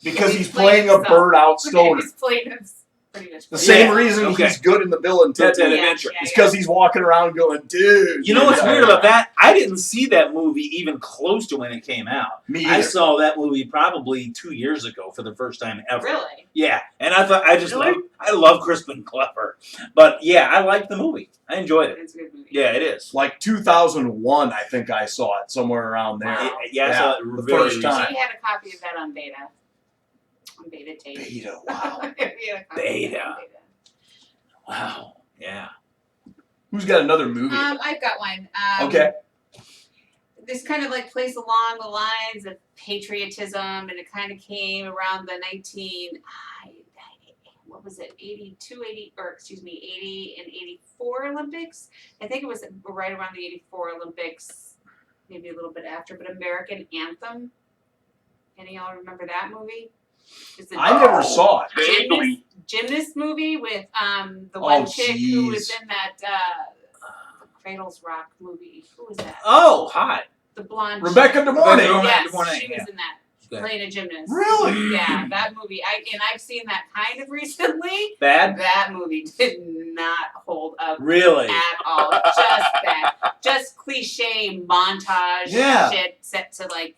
Because He's he's playing a playing bird out stoner. He's playing him pretty much. The same Yeah, reason okay. he's good in the Bill and Ted That's an movie. adventure. It's because he's walking around going, dude. You know what's yeah. weird about that? I didn't see that movie even close to when it came out. Me I either. saw that movie probably 2 years ago for the first time ever. Really? Yeah, and I thought Really? I love Crispin Glover, but yeah, I liked the movie. I enjoyed it. It's a good movie. Yeah, it is. Like 2001, I think I saw it somewhere around there. Wow. Yeah, I saw it the very first recently. time. She had a copy of that on beta. On beta tape. Beta, wow. We had a copy Beta. of that on beta. Wow. Yeah. Who's got another movie? I've got one. Okay. This kind of like plays along the lines of patriotism, and it kind of came around the 80 and 84 Olympics. I think it was right around the 84 Olympics, maybe a little bit after, but American Anthem. Any of y'all remember that movie? It's a I never saw it. Vaguely. gymnast movie with the one Oh, chick who was jeez. in that Cradles Rock movie. Who was that? Oh, hi. The blonde. Rebecca De Rebecca Mornay. De Mornay. Yes, Good morning, she was in that. Okay. Playing a gymnast. Really? Yeah, that movie. I've seen that kind of recently. Bad? That movie did not hold up Really? at all. Just bad. Just cliche montage Yeah. shit set to like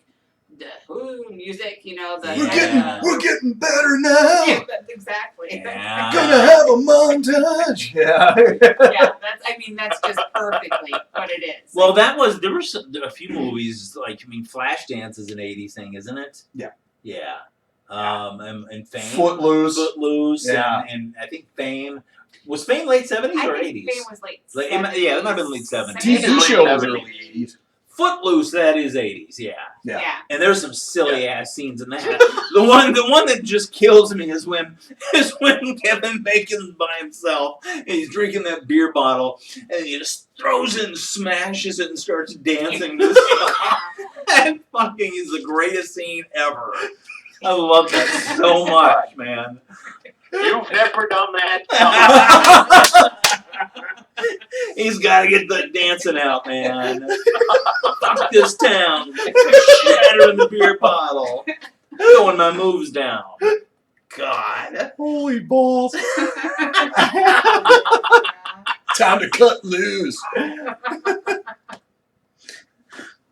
the music, you know, the Yeah. We're getting better now. Yeah, that's exactly. Yeah. Gonna have a montage. Yeah. Yeah, that's just perfectly what it is. Well, there were a few movies, Flashdance is an 80s thing, isn't it? Yeah. Yeah. And Fame. Footloose. Footloose. Yeah. And I think Fame. Was Fame late 70s I or think 80s? Fame was late. Yeah, it might have been late 70s. TV show was early 80s. Footloose, that is 80s, yeah. Yeah. Yeah. And there's some silly ass scenes in that. the one that just kills me is when Kevin Bacon's by himself and he's drinking that beer bottle and he just throws it and smashes it and starts dancing. That fucking is the greatest scene ever. I love that so much, man. You've never done that? He's got to get the dancing out, man. Fuck this town. Shattering the beer bottle. Throwing my moves down. God. Holy balls. Time to cut loose.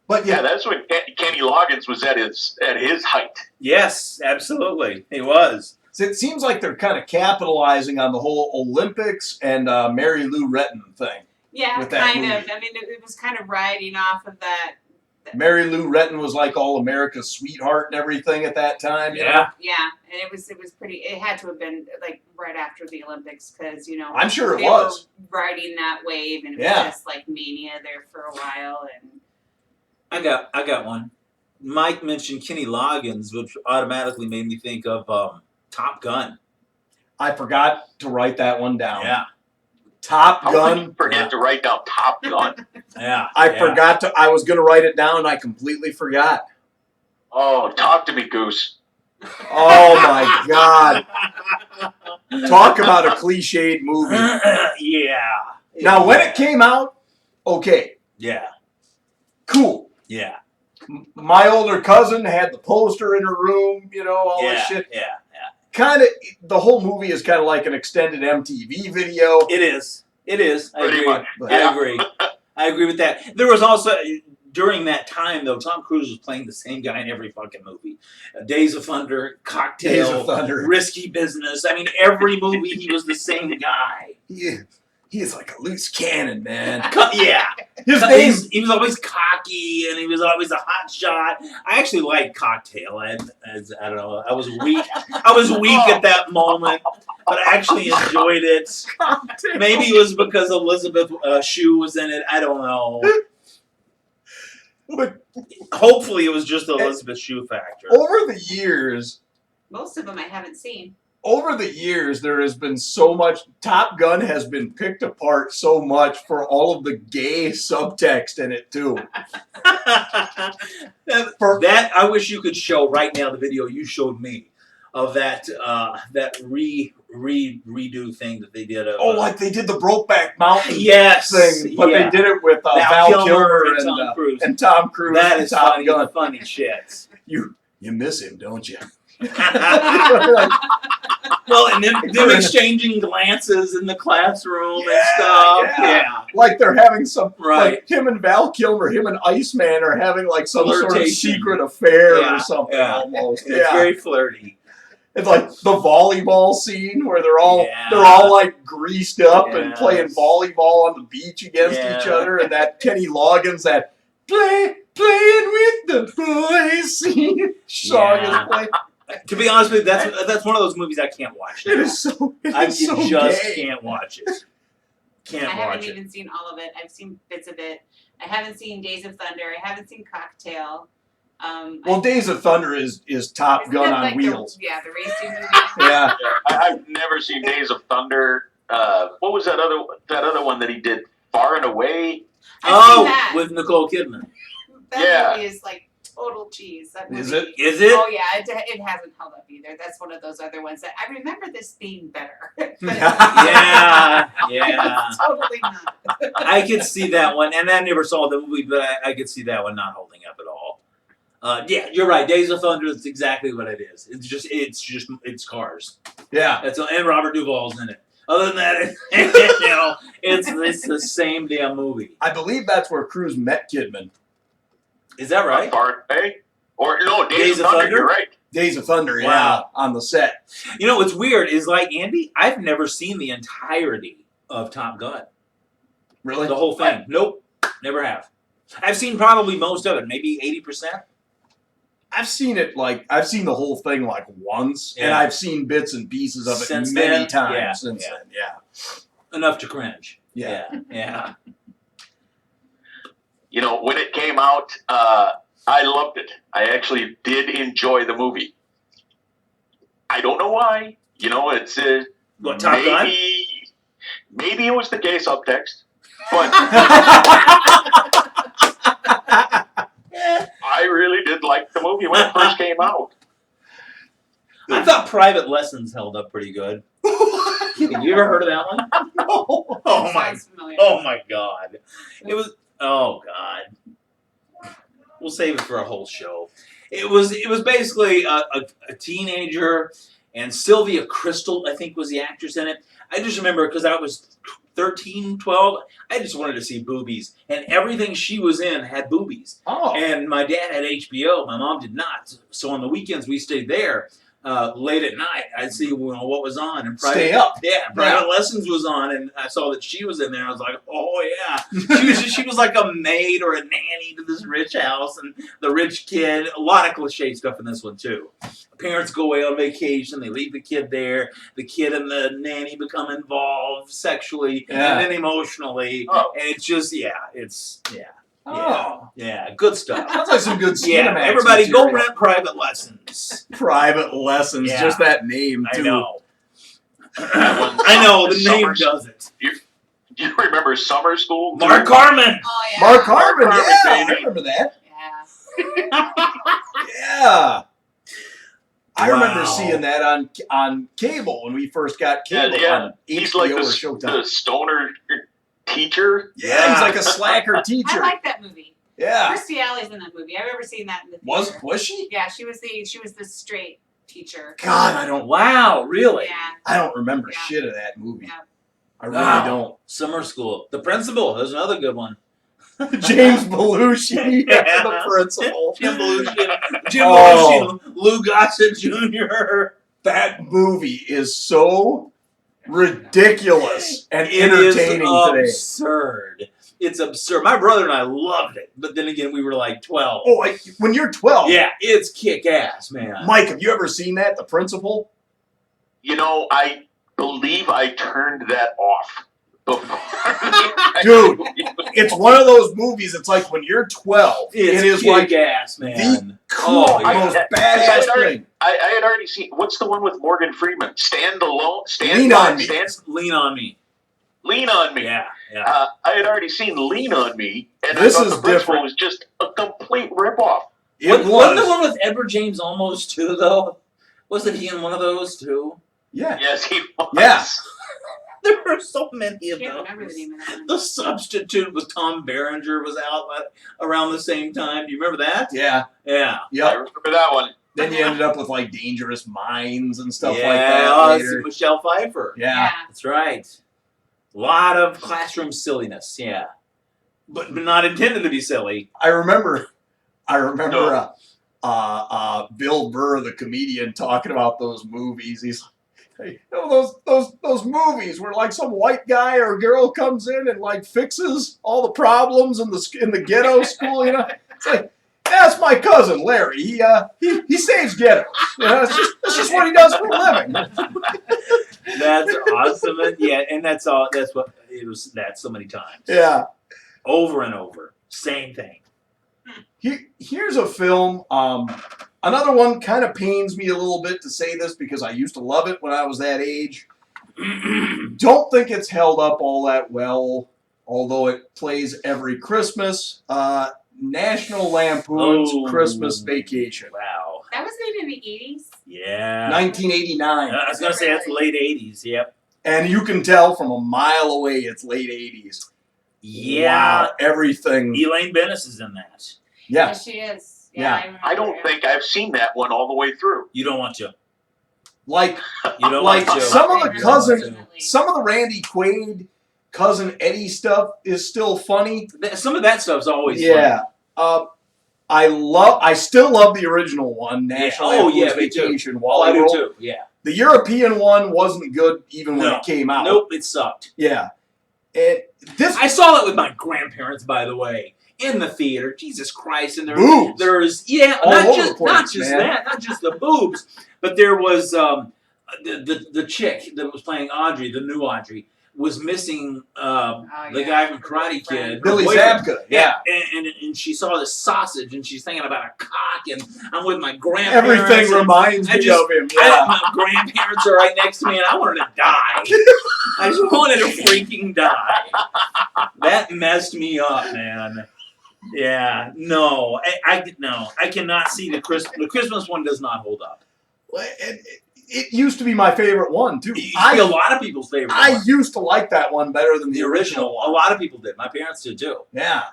But Yeah, yeah, that's when Kenny Loggins was at his height. Yes, absolutely. He was. so it seems like they're kind of capitalizing on the whole Olympics and Mary Lou Retton thing. Yeah, With that kind of. movie. I mean, it was kind of riding off of that. Mary Lou Retton was like all America's sweetheart and everything at that time. You know? Yeah. Yeah, and it was pretty. It had to have been like right after the Olympics because I'm sure it they was. were riding that wave and it Yeah. was just like mania there for a while and. I got one. Mike mentioned Kenny Loggins, which automatically made me think of Top Gun. I forgot to write that one down. Yeah. Top How Gun. could you forget to write down Top Gun? Yeah. I yeah. forgot to. I was going to write it down and I completely forgot. Oh, talk to me, Goose. Oh my God. Talk about a cliched movie. Yeah. Now, when it came out, okay, Yeah. cool. Yeah. My older cousin had the poster in her room, you know, all Yeah. this shit. Yeah. Kind of, the whole movie is kind of like an extended MTV video. It is. It is. I Pretty agree. much. But- I agree. I agree with that. There was also during that time though, Tom Cruise was playing the same guy in every fucking movie. Days of Thunder, Cocktail, Days of Thunder. Risky Business. I mean, every movie he was the same guy. He is like a loose cannon, man. Yeah. His name. He was always cocky and he was always a hot shot. I actually liked Cocktail. I don't know. I was weak. I was weak at that moment, but I actually enjoyed it. Maybe it was because Elizabeth Shue was in it. I don't know. But Hopefully, it was just the Elizabeth Shue factor. over the years, Most of them I haven't seen. there has been so much. Top Gun has been picked apart so much for all of the gay subtext in it too. That I wish you could show right now the video you showed me of that redo thing that they did. Of, Oh, like they did the Brokeback Mountain yes, thing, but yeah. they did it with Val Kilmer and Tom Cruise. That and is Top funny, Gun. funny shit. You miss him, don't you? Well, and them exchanging glances in the classroom and Yeah, stuff. yeah. Yeah, Like they're having some, Right. like him and Val Kilmer, him and Iceman are having like some sort of Flirtation. secret affair Yeah, or something yeah. almost. And it's very flirty. It's like the volleyball scene where they're all Yeah. like greased up and Yes. playing volleyball on the beach against each Yeah. other, and that Kenny Loggins that playing with the boys song Yeah. is playing. To be honest with you, that's one of those movies I can't watch. It is so. I It's so just gay. can't watch it. I Can't haven't watch it. even seen all of it. I've seen bits of it. I haven't seen Days of Thunder. I haven't seen Cocktail. Well, Days of Thunder is Top Isn't Gun that on like wheels. The racing movie. Yeah. I've never seen Days of Thunder. What was that other one that he did? Far and Away. I've seen Oh, that. with Nicole Kidman. That Yeah. movie is like total cheese. That movie. Is it? Is it? Oh yeah, it hasn't held up either. That's one of those other ones that I remember this being better. But Yeah, yeah. it's totally not. I could see that one, and I never saw the movie, but I could see that one not holding up at all. Yeah, you're right. Days of Thunder is exactly what it is. It's cars. Yeah. That's and Robert Duvall's in it. Other than that, it's the same damn movie. I believe that's where Cruise met Kidman. Is that right? Part A? Or no, Days of Thunder, you're right. Days of Thunder, yeah, Wow. on the set. You know what's weird is like Andy, I've never seen the entirety of Top Gun. Really? The whole thing. Nope. Never have. I've seen probably most of it, maybe 80%. I've seen it I've seen the whole thing like once, and Yeah. I've seen bits and pieces of it Since many then? times Yeah, since yeah. then. Yeah. Enough to cringe. Yeah. Yeah. You know, when it came out, I loved it. I actually did enjoy the movie. I don't know why. You know, it's What, Top Gun? maybe it was the gay subtext, but I really did like the movie when it first came out. I thought Private Lessons held up pretty good. Have you ever heard of that one? No. Oh my! Sounds familiar. Oh my God! It was. Oh God! We'll save it for a whole show. It was basically a teenager, and Sylvia Crystal, I think, was the actress in it. I just remember because I was 13, 12. I just wanted to see boobies, and everything she was in had boobies. Oh. And my dad had HBO. My mom did not. So on the weekends we stayed there. Late at night, I'd see what was on. And Stay up. Yeah, Private Lessons was on, and I saw that she was in there. I was like, oh yeah. She was like a maid or a nanny to this rich house, and the rich kid. A lot of cliche stuff in this one too. Parents go away on vacation. They leave the kid there. The kid and the nanny become involved sexually Yeah. and then emotionally. Oh. And it's just Oh. yeah, good stuff. Sounds like some good Yeah, Skinamax everybody go material. rent Private Lessons. Private Lessons, Yeah. just that name too. I know. That one, I know the name Summer- does it. Do you remember Summer School? Mark Harmon. Oh yeah. Mark Harmon, Mark yeah, Harmon, I baby. remember that. Yeah. Yeah. I remember Wow. seeing that on cable when we first got cable Yeah, on He's HBO like or the Showtime. stoner teacher. Yeah, he's like a slacker teacher. I like that movie. Yeah. Kirstie Alley's in that movie. I remember seeing that in the theater. Was she? Yeah, she was the straight teacher. God, I don't Wow, really? Yeah. remember Yeah. shit of that movie. Yeah. I really Wow. Summer School. The Principal. There's another good one. don't. James Belushi, Yeah. the principal. Jim Belushi. Jim Oh. Belushi. Lou Gossett Jr. That movie is so ridiculous and It entertaining is today. absurd. It's absurd. My brother and I loved it, but then again, we were like 12. Oh, when you're 12, Yeah, it's kick ass, man. Mike, have you ever seen that? The Principal? You know, I believe I turned that off before. Dude, It's one of those movies. It's like when you're 12, It's it is kick like ass, man. cool, Oh, yeah. most I badass already- thing. I had already seen. What's the one with Morgan Freeman? Stand alone. Lean on Me. Lean on me. Lean on me. Yeah, yeah. I had already seen Lean on Me, and This I thought is the principal different. was just a complete ripoff. It Wasn't the was. one with Edward James Olmos too, though? Wasn't he in one of those too? Yeah. Yes, he was. Yeah. There were so many I of can't those. remember the name of that one. The Substitute with Tom Berenger was out around the same time. Do you remember that? Yeah. Yeah. I Yep. remember that one. Then you ended up with like Dangerous Minds and stuff yeah, like that oh, it's later. Michelle Pfeiffer. Yeah. That's right. A lot of classroom silliness, yeah. But not intended to be silly. I remember No. Bill Burr, the comedian, talking about those movies. He's like, you know, those movies where like some white guy or girl comes in and like fixes all the problems in the ghetto school. You know, it's like that's my cousin Larry. He saves ghettos. You know, that's just what he does for a living. That's awesome. And that's all. That's what it was. That so many times, Yeah. over and over, same thing. Here's a film. Another one kind of pains me a little bit to say this because I used to love it when I was that age. Don't think it's held up all that well, although it plays every Christmas. National Lampoon's Oh. Christmas Vacation, Wow. That was made in the 80s. Yeah. 1989. I was gonna say that's late '80s. Yep. And you can tell from a mile away it's late 80s. Yeah. Wow, everything. Elaine Bennis is in that. Yeah. Yes, she is. Yeah. remember I don't that. think I've seen that one all the way through. You don't want to. Like You don't Like want to. some of the You don't want cousin- to. some of the Randy Quaid, Cousin Eddie stuff is still funny. Some of that stuff's always Yeah. I still love the original one, National Oh, Lampoon's yeah, me too. Vacation. Fun. Oh, I Wally do World. too. Yeah. The European one wasn't good even when No. it came out. Nope, it sucked. Yeah. This I saw that with my grandparents, by the way, in the theater. Jesus Christ! And Boobs. there's All not over just the place, not just man. that, not just the boobs, but there was the chick that was playing Audrey, the new Audrey, was missing the yeah. guy from Karate Kid, Billy her boyfriend. Zabka. Yeah. And she saw this sausage and she's thinking about a cock, and I'm with my grandparents. Everything and reminds I me just- of him. I, Yeah. my grandparents are right next to me, and I wanted to die. I just wanted to freaking die. That messed me up, man. Yeah, no, I cannot see the Christmas one does not hold up. It used to be my favorite one too. It used to be a lot of people's favorite. I one. used to like that one better than The original. A lot of people did. My parents did too. Yeah.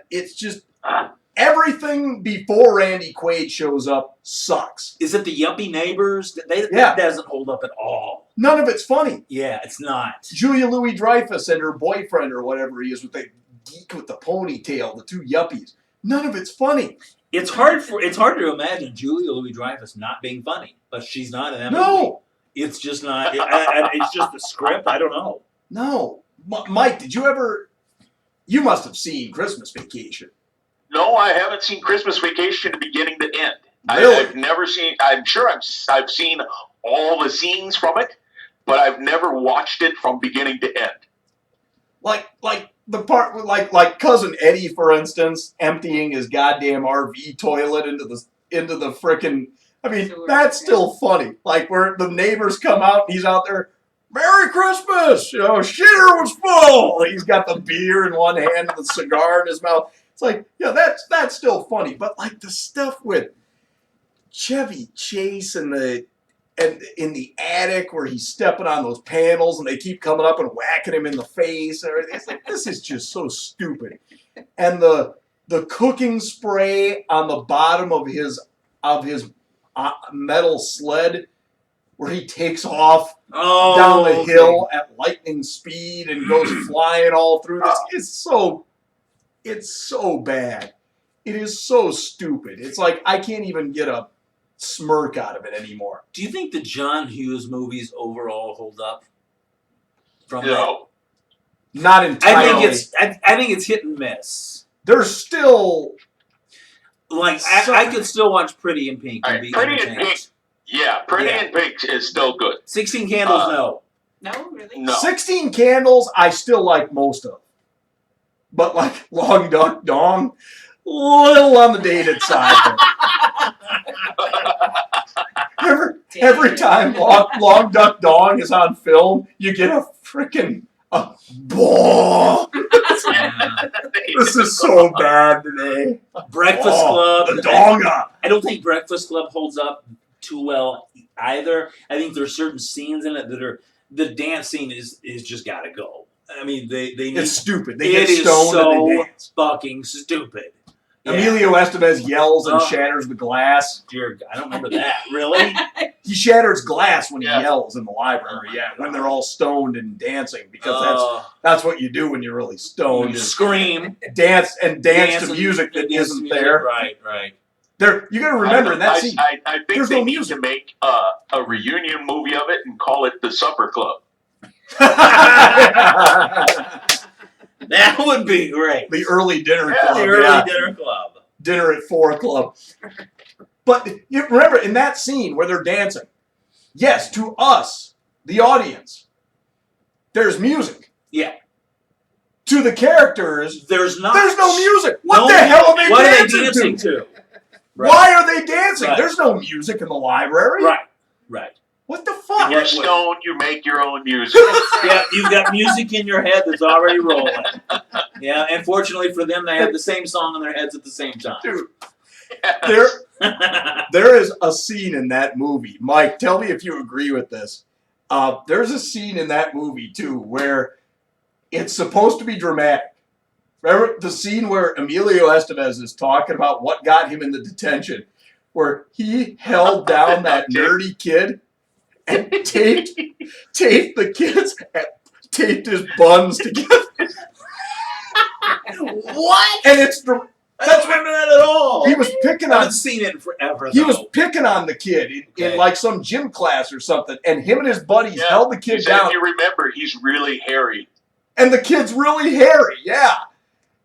It's just everything before Randy Quaid shows up sucks. Is it the Yuppie Neighbors? Yeah. That doesn't hold up at all. None of it's funny. Yeah, it's not. Julia Louis-Dreyfus and her boyfriend or whatever he is with the geek with the ponytail, the two yuppies. None of it's funny. It's hard to imagine Julia Louis-Dreyfus not being funny, but she's not in that movie. No. It's just not. It's just the script. I don't know. No. Mike, did you ever... You must have seen Christmas Vacation. No, I haven't seen Christmas Vacation beginning to end. Really? I've never seen. I'm sure I've seen all the scenes from it, but I've never watched it from beginning to end. Like the part with like Cousin Eddie, for instance, emptying his goddamn RV toilet into the frickin'. I mean, Sewer. that's still funny. Like where the neighbors come out and he's out there, Merry Christmas! You know, shitter was full. He's got the beer in one hand and the cigar in his mouth. It's like, yeah, that's still funny. But like the stuff with Chevy Chase and in the attic where he's stepping on those panels and they keep coming up and whacking him in the face and everything. It's like, this is just so stupid. And the cooking spray on the bottom of his metal sled where he takes off Oh, down the okay. hill at lightning speed and goes flying all through this. It's so bad. It is so stupid. It's like I can't even get a smirk out of it anymore. Do you think the John Hughes movies overall hold up? From No. Not that? entirely. I think it's hit and miss. There's still Like So- I could still watch Pretty in Pink and Alright, be Pretty in entertained. Pink. Yeah, Pretty Yeah. in Pink is still good. 16 Candles, no. No, really? No. 16 Candles. I still like most of, but like Long Duck Dong, little on the dated side. Every time Long Duck Dong is on film, you get a freaking ball. Yeah. This is so bad today. Breakfast Oh, Club. the donga. I don't think Breakfast Club holds up too well either. I think there's certain scenes in it that are the dance scene is just got to go. I mean, they need It's stupid. They it get is stoned and they so dance. fucking stupid. Yeah. Emilio Estevez yells and Oh. shatters the glass. Dear, I don't remember that. Really? He shatters glass when he Yeah. yells in the library. Oh my Yeah, when God. they're all stoned and dancing because that's what you do when you're really stoned. you Is scream, dance to and- music that and dance to isn't music. there. Right. There, you got to remember in that scene. I think there's they no need music. to make a reunion movie of it and call it The Supper Club. That would be great. The early dinner Yeah, club. The early yeah. dinner club. Dinner at 4 club. But you remember in that scene where they're dancing, yes, to us, the audience, there's music. Yeah. To the characters, There's not. there's no music. What No- the hell are they What are they dancing dancing to? to? Right. Why are they dancing? Right. There's no music in the library. Right. What the When fuck? you're What- stoned, you make your own music. Yeah, you've got music in your head that's already rolling. Yeah, and fortunately for them, they had the same song in their heads at the same time. Dude, there is a scene in that movie. Mike, tell me if you agree with this. There's a scene in that movie too where it's supposed to be dramatic. Remember the scene where Emilio Estevez is talking about what got him in the detention, where he held down that nerdy kid and taped the kids and taped his buns together. What? And it's I don't remember that at all. he was picking I on haven't seen it in forever. he was though. picking on the kid in Okay. like some gym class or something, and him and his buddies Yeah, held the He kid said, down, if you remember, he's really hairy. and the kid's really hairy, yeah.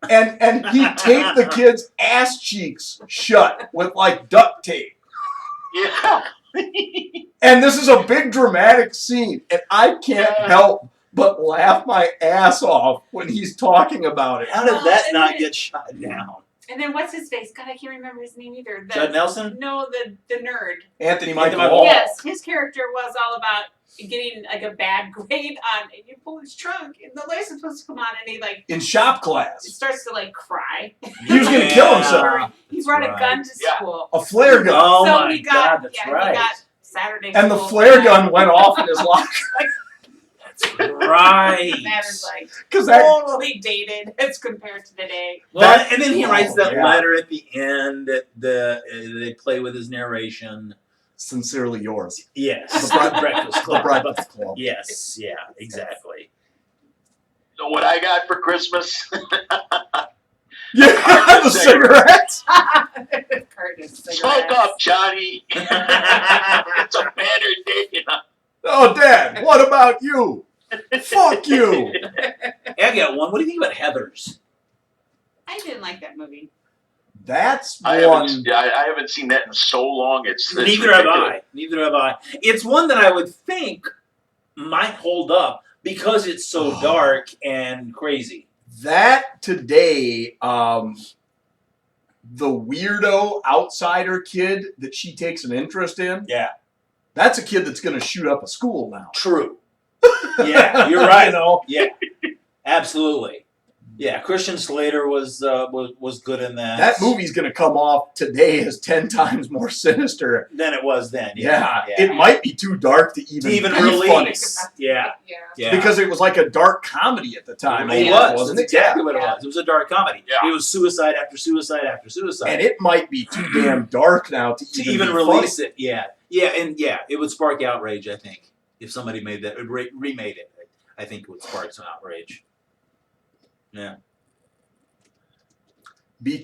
And he taped the kid's ass cheeks shut with like duct tape. Yeah. And this is a big dramatic scene, and I can't help but laugh my ass off when he's talking about it. How did that Well, not and get shot down? And then what's his face? God, I can't remember his name either. Judd Nelson? No, the nerd. Anthony Michael Michael Hall. Hall. Yes, his character was all about getting like a bad grade on, and you pull his trunk, and the light's supposed to come on, and he like In shop class. starts to like cry. He was gonna kill himself. He brought a right. gun to Yeah. school. A flare gun. Oh So my he got, God, that's yeah, right. he got Saturday And the school flare for gun went off in his locker. Right. that. That is like Because that totally dated as compared to today. Well, That- and then he writes that yeah. letter at the end that they play with his narration. sincerely yours. Yes, The Bre- Breakfast The Club. Breakfast Club. Yes, yeah, exactly. So what I got for Christmas? Yeah, the cigarettes. Carton of Smoke cigarettes. up, Johnny. It's a better day. Oh, Dad, what about you? Fuck you. I got one. What do you think about Heathers? I didn't like that movie. That's I one. haven't seen that in so long. It's Neither have ridiculous. I. Neither have I. It's one that I would think might hold up because it's so dark and crazy. That today, the weirdo outsider kid that she takes an interest in, Yeah. that's a kid that's going to shoot up a school now. True. Yeah, you're right. You know, Yeah, absolutely. Yeah, Christian Slater was good in that. that movie's going to come off today as 10 times more sinister. than it was then. Yeah, yeah. it might be too dark to To even even be release. funny. Yeah, Yeah. yeah. Because it was like a dark comedy at the time. it almost, was. wasn't That's it? exactly Yeah. what it was. It was a dark comedy. Yeah. It was suicide after suicide after suicide. And it might be too damn dark now to to even even be release funny. it, yeah, it would spark outrage. I think if somebody made that, remade it, I think it would spark some outrage. Yeah.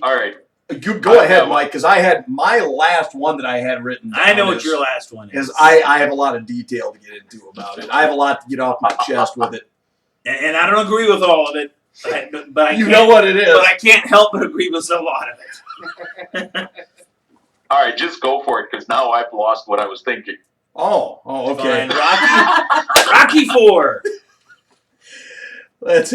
All right. You go I ahead, have- Mike, because I had my last one that I had written down. I know what your last one is. is. I have a lot of detail to get into about it. I have a lot to get off my chest with it. and I don't agree with all of it, but I You can't, know what it is. but I can't help but agree with a lot of it. All right, just go for it because now I've lost what I was thinking. Oh, okay. Fine. Rocky 4. Let's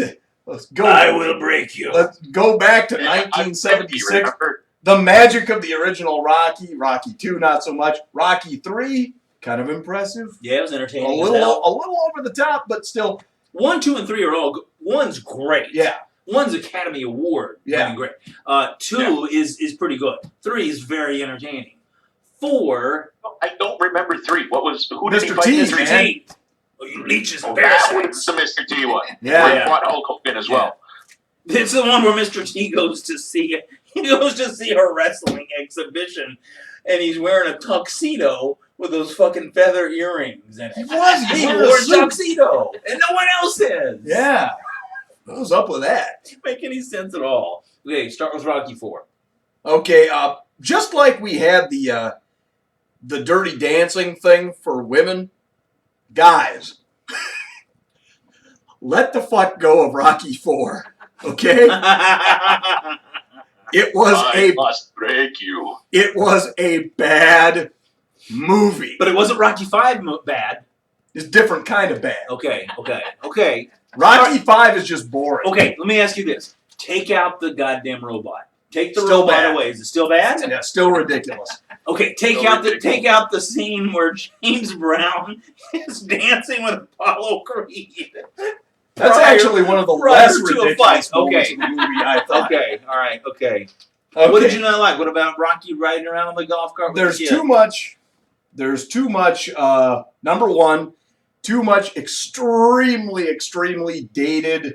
go. I will break you. Let's go back to I'm 1976. 50, remember? The magic of the original Rocky. Rocky 2, not so much. Rocky 3, kind of impressive. Yeah, it was A entertaining. little, as hell. over the top, but still, 1, 2, and 3 are all. One's great. yeah. One's Academy Award. Yeah. winning great. 2 is pretty good. 3 is very entertaining. 4. I don't remember 3. Who did he Mr. fight? T, Mr. man. T. Oh, you leeches Oh, and that parasites. was the Mr. T one. Yeah. Where he fought Hulk Hogan as well. It's the one where Mr. T goes to see a wrestling exhibition, and he's wearing a tuxedo with those fucking feather earrings. And He was. He he wore a wore a suit. tuxedo, and no one else is. Yeah. What was up with that? Doesn't make any sense at all. Okay, start with Rocky 4. Okay, just like we had the Dirty Dancing thing for women, guys, let the fuck go of Rocky 4. Okay, it I must break you. a bad movie. But it wasn't Rocky 5 bad. It's a different kind of bad. Okay. Rocky 5 is just boring. Okay, let me ask you this. Take out the goddamn robot. Take the Still robot bad. away. Is it still bad? Yeah, still ridiculous. Okay, take Still out ridiculous. the scene where James Brown is dancing with Apollo Creed. That's prior- actually one of the prior less to a ridiculous fight. moments Okay. of the movie, I thought. Okay, all right, okay. Okay. What did you not like? What about Rocky riding around on the golf cart? With There's the too much. There's too much. Number one, too much extremely dated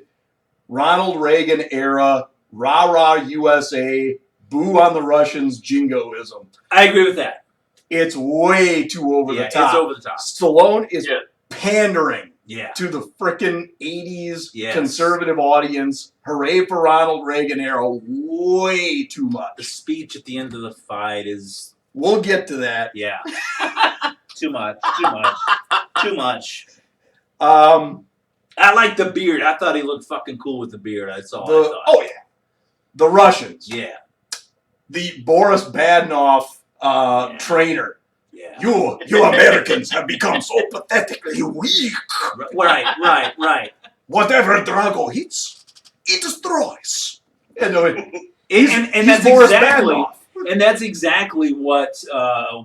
Ronald Reagan era rah rah USA boo on the Russians jingoism. I agree with that. It's way too over the top. It's over the top. Stallone is Yeah. pandering Yeah. to the frickin' 80s Yes. conservative audience. Hooray for Ronald Reagan era. Way too The much. speech at the end of the fight is, We'll get to that. yeah. Too much. Too much. Too much. I like the beard. I thought he looked fucking cool with the beard. That's all I thought. Oh, yeah. The Russians. Yeah. The Boris Badenoff Yeah. trainer. Yeah. You Americans have become so pathetically weak. Right. Whatever Drago hits, it destroys. And And he's that's Boris exactly Badenoff. and that's exactly what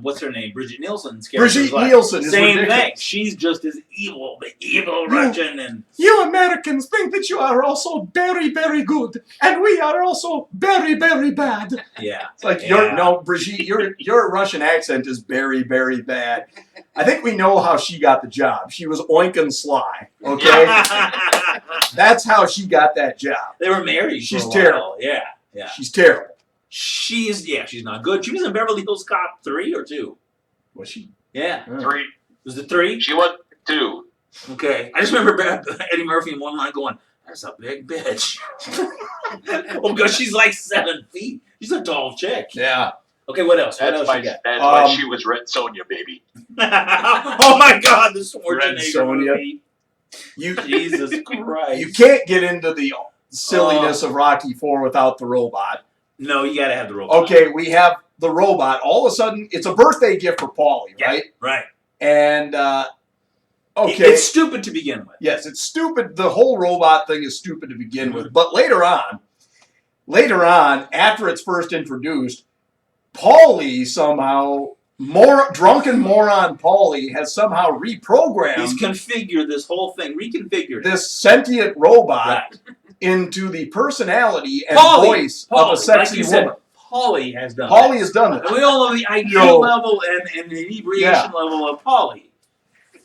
what's her name? Bridget Nielsen's character. Brigitte is like. Nielsen is Same ridiculous. thing. She's just as evil, the evil Russian, and You Americans think that you are also very, very good, and we are also very, very bad. yeah. It's like Yeah. Brigitte, your Russian accent is very, very bad. I think we know how she got the job. She was oinking sly. Okay, that's how she got that job. They were married. She's for a while. terrible. Yeah. She's terrible. She's not good. She was in Beverly Hills Cop 3 or 2. Was she? Yeah. 3. Was it 3? She was 2. Okay. I just remember Eddie Murphy in one line going, "That's a big bitch." Oh, because she's like 7 feet. She's a tall chick. Yeah. Okay, what else? What That's else why, you got? that's why Um, she was Red Sonja, baby. Oh my God, the Red Schwarzenegger Sonja. movie. You Jesus Christ. you can't get into the silliness of Rocky IV without the robot. No, you gotta have the robot. Okay, we have the robot. All of a sudden, it's a birthday gift for Paulie, Yeah. right? Right. And okay, It's stupid to begin with. yes, it's stupid. The whole robot thing is stupid to begin Mm-hmm. with. But later on, after it's first introduced, Paulie somehow, drunken moron Paulie has somehow reprogrammed He's configured this whole thing, reconfigured it. this sentient robot Right. into the personality and Paulie, voice of a sexy like you said, woman. Paulie has done Paulie that. has done this. And we all know the IQ Yo. level and the inebriation Yeah. level of Paulie.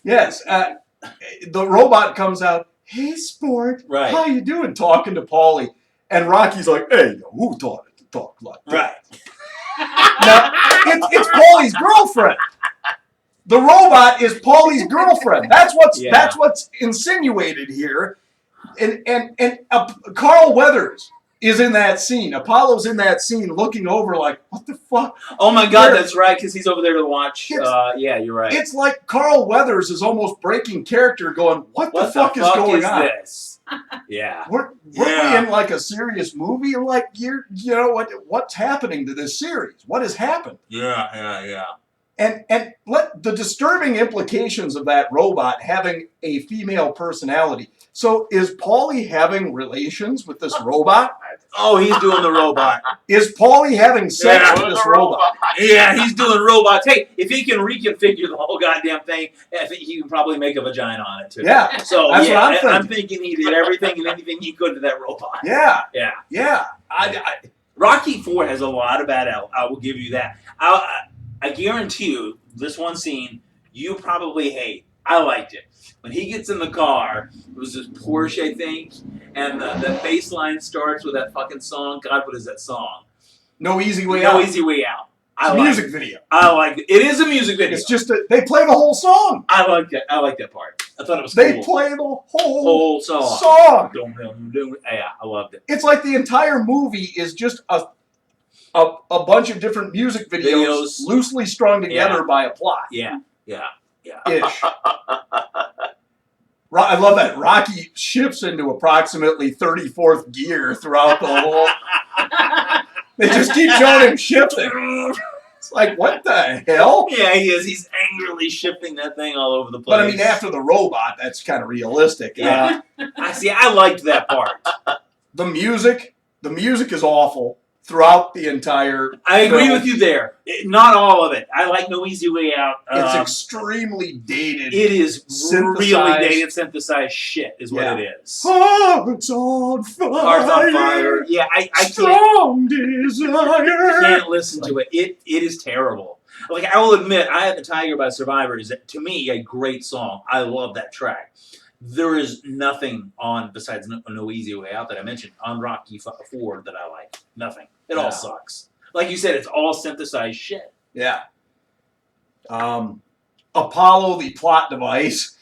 Yes, the robot comes out. Hey, sport. Right. How you doing? Talking to Paulie, and Rocky's like, "Hey, who taught it to talk like that?" Right. Now, it's Paulie's girlfriend. The robot is Paulie's girlfriend. That's what's insinuated here. And Carl Weathers is in that scene. Apollo's in that scene, looking over like, "What the fuck?" Oh my God, Where- that's right, because he's over there to watch. It's- Yeah, you're right. It's like Carl Weathers is almost breaking character, going, "What the fuck is going on?" this? Yeah. We're Yeah. we in like a serious movie? Like you know what's happening to this series? What has happened? Yeah. And let the disturbing implications of that robot having a female personality. So is Paulie having relations with this robot? Oh, he's doing the robot. Is Paulie having sex Yeah. with Was this a robot? Yeah, he's doing robots. Hey, if he can reconfigure the whole goddamn thing, I think he can probably make a vagina on it too. Yeah, So That's yeah, what I'm I'm thinking he did everything and anything he could to that robot. yeah, Yeah. yeah. Rocky IV has a lot of bad. I will give you that. I guarantee you, this one scene you probably hate. I liked it. When he gets in the car, it was this Porsche, I think, and the bass line starts with that fucking song. God, what is that song? No easy way No out. Easy Way Out. It's a music video. I like it. It is a music video. It's just they play the whole song. I like that. I like that part. I thought it was They cool. play the whole Whole song. song. Yeah, I loved it. It's like the entire movie is just a bunch of different music videos. Loosely strung together by a plot. Yeah. Ish. I love that Rocky shifts into approximately 34th gear throughout the whole. They just keep showing him shifting. It's like, what the hell? Yeah, he is. He's angrily shifting that thing all over the place. But I mean, after the robot, that's kind of realistic. Yeah. I liked that part. The music is awful. throughout the entire. I agree film. with you there. Not all of it. I like No Easy Way Out. It's extremely dated. It is really synthesized. dated, synthesized shit, is what Yeah. it is. Hearts on fire. Hearts on Fire. Yeah, I Strong desire. can't listen to it. It is terrible. Like, I will admit, Eye of the Tiger by Survivor is, to me, a great song. I love that track. There is nothing on, besides No Easy Way Out that I mentioned, on Rocky 4 that I like. Nothing. It all Yeah. sucks. Like you said, it's all synthesized shit. Yeah. Apollo, the plot device.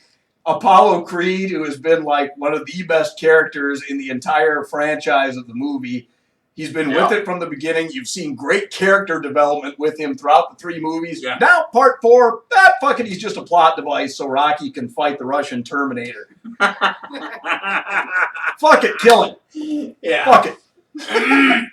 Apollo Creed, who has been like one of the best characters in the entire franchise of the movie. He's been with it from the beginning. You've seen great character development with him throughout the 3 movies. Yeah. Now, part 4, fuck it, he's just a plot device so Rocky can fight the Russian Terminator. Fuck it, kill him. Yeah. Fuck it.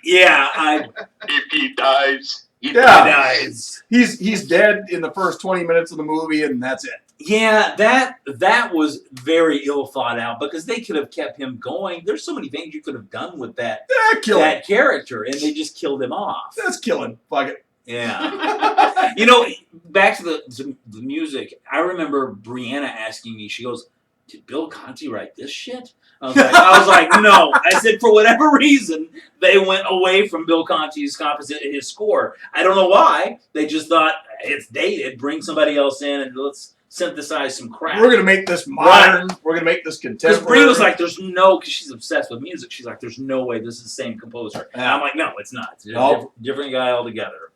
Yeah, If he dies, he Yeah. dies. He's dead in the first 20 minutes of the movie, and that's it. Yeah, that was very ill thought out because they could have kept him going. There's so many things you could have done with that Kill him. that character, and they just killed him off. That's killing. Fuck it. Yeah. You know, back to the music. I remember Brianna asking me. She goes, "Did Bill Conti write this shit?" I was like, no. I said, for whatever reason, they went away from Bill Conti's his score. I don't know why. They just thought it's dated. Bring somebody else in and let's synthesize some crap. We're going to make this modern. We're going to make this Because contemporary. Brie was like, there's no, because she's obsessed with music. She's like, there's no way this is the same composer. And Yeah. I'm like, no, it's not. It's a Nope. different guy altogether.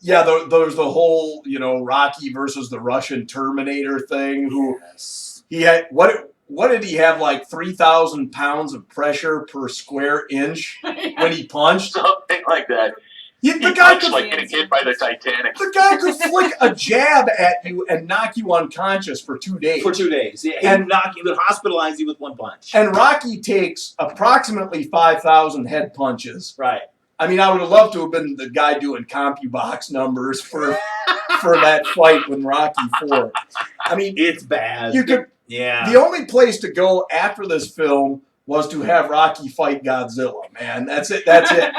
Yeah, there's the whole, Rocky versus the Russian Terminator thing. Who Yes. he had, what did he have, like 3,000 pounds of pressure per square inch when he punched? something like that. The He guy punched could like getting hit by the Titanic. the guy could flick a jab at you and knock you unconscious for 2 days. For 2 days. Yeah, he And- would hospitalize you with one punch. And Rocky takes approximately 5,000 head punches. Right. I mean, I would have loved to have been the guy doing CompuBox numbers for that fight when Rocky 4. I mean, It's bad. you could. Yeah. The only place to go after this film was to have Rocky fight Godzilla. Man, that's it. That's it.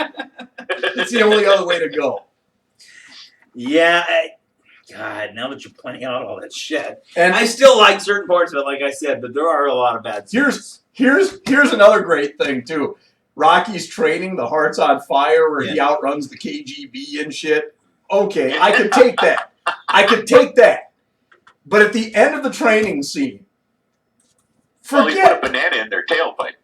It's the only other way to go. Yeah. God, now that you're pointing out all that shit. And I still like certain parts of it, like I said, but there are a lot of bad scenes. here's another great thing too. Rocky's training the Hearts on Fire where he outruns the KGB and shit. Okay, I could take that. I could take that. But at the end of the training scene, Well, he put a forget. banana in their tailpipe.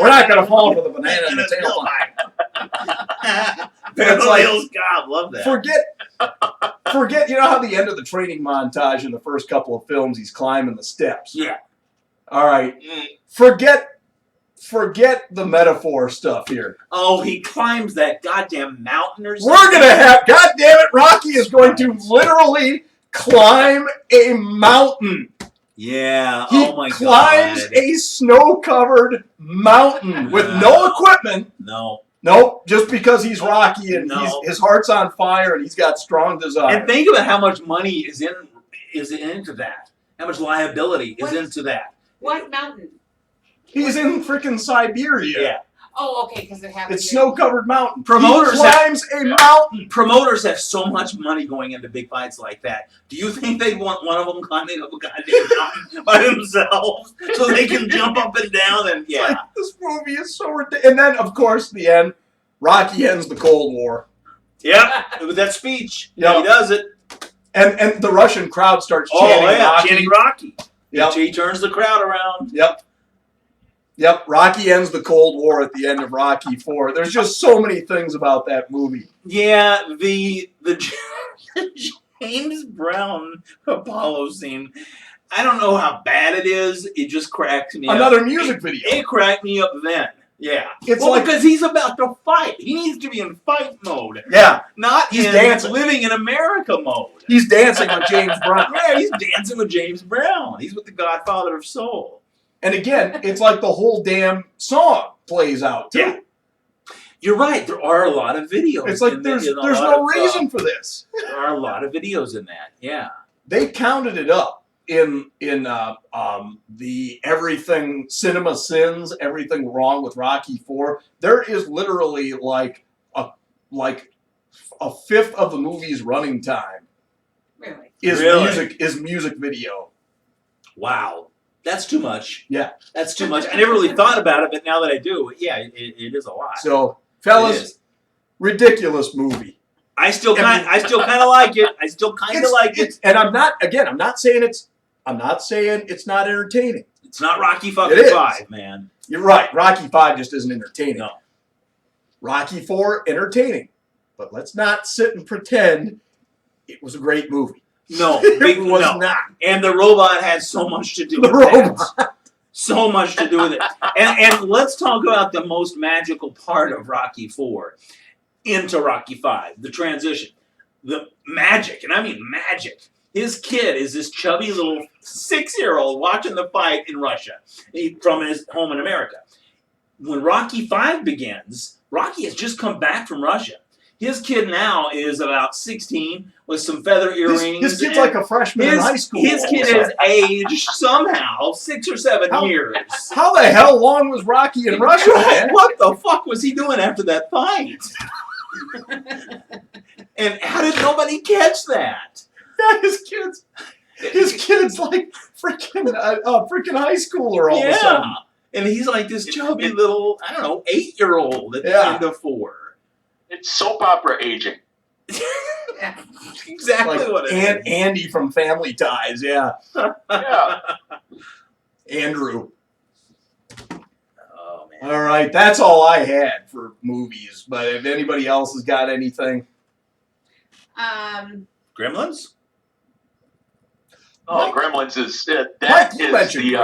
We're not gonna fall for the banana in the tailpipe. Beverly like- Hills Cop, love that. Forget. You know how the end of the training montage in the first couple of films, he's climbing the steps. Yeah. All right. Mm. Forget the metaphor stuff here. Oh, he climbs that goddamn mountain or something. We're gonna have. God damn it! Rocky is going to literally climb a mountain. Yeah. He Oh my climbs god. a snow-covered mountain with no equipment. No. Nope, just because he's Rocky and No. his heart's on fire and he's got strong desire. And think about how much money is into that. How much liability is What? into that. What mountain? He's in freaking Siberia. Yeah. Oh, okay, because it happens. It's snow-covered mountain. Promoters he climbs a mountain. Promoters have so much money going into big fights like that. Do you think they want one of them climbing up a goddamn mountain by themselves so they can jump up and down and yeah. Like, this movie is so ridiculous. And then, of course, the end. Rocky ends the Cold War. Yep. With that speech. Yep. He does it. And the Russian crowd starts Oh chanting yeah, Rocky. chanting Rocky. Yep. He turns the crowd around. Yep. Rocky ends the Cold War at the end of Rocky 4. There's just so many things about that movie. Yeah, the James Brown Apollo scene. I don't know how bad it is. It just cracks me up. Another music video. It cracked me up then. Yeah. It's well, like- because he's about to fight. He needs to be in fight mode, Yeah. not He's in dancing. living in America mode. He's dancing with James Brown. Yeah, he's dancing with James Brown. He's with the Godfather of Soul. And again, it's like the whole damn song plays out, too. Yeah. You're right. There are a lot of videos. It's like in there's a lot no of, reason for this. There are a lot of videos in that. Yeah. They counted it up. in the everything cinema sins, everything wrong with Rocky 4, there is literally like a fifth of the movie's running time Really? is Really? music video. Wow. That's too much. Yeah. That's too much. I never really thought about it, but now that I do, yeah, it is a lot. So, It fellas, is. ridiculous movie. I still kind of like it. I still kind of like it. And I'm not saying it's not entertaining. It's not Rocky fucking It is. 5, man. You're right. Rocky 5 just isn't entertaining. No. Rocky 4, entertaining. But let's not sit and pretend it was a great movie. No, It was no. not. And the robot has so much to do The with robot. that. So much to do with it. And let's talk about the most magical part of Rocky 4 into Rocky 5, the transition. The magic, and I mean magic. His kid is this chubby little 6-year-old watching the fight in Russia from his home in America. When Rocky 5 begins, Rocky has just come back from Russia. His kid now is about 16 with some feather earrings. His kid's like a freshman in high school. His kid has aged somehow 6 or 7 How- years. How the hell long was Rocky in Russia, man? What the fuck was he doing after that fight? And how did nobody catch that? Yeah, his kid's like freaking high schooler all of a sudden. And he's like this chubby little, I don't know, 8-year-old at the Yeah. end of 4. It's soap opera aging. Exactly Like what it is. Andy from Family Ties, yeah. Yeah. Andrew. Oh man. All right, that's all I had for movies. But if anybody else has got anything, Gremlins? Oh, Gremlins is Mike, that you is mentioned the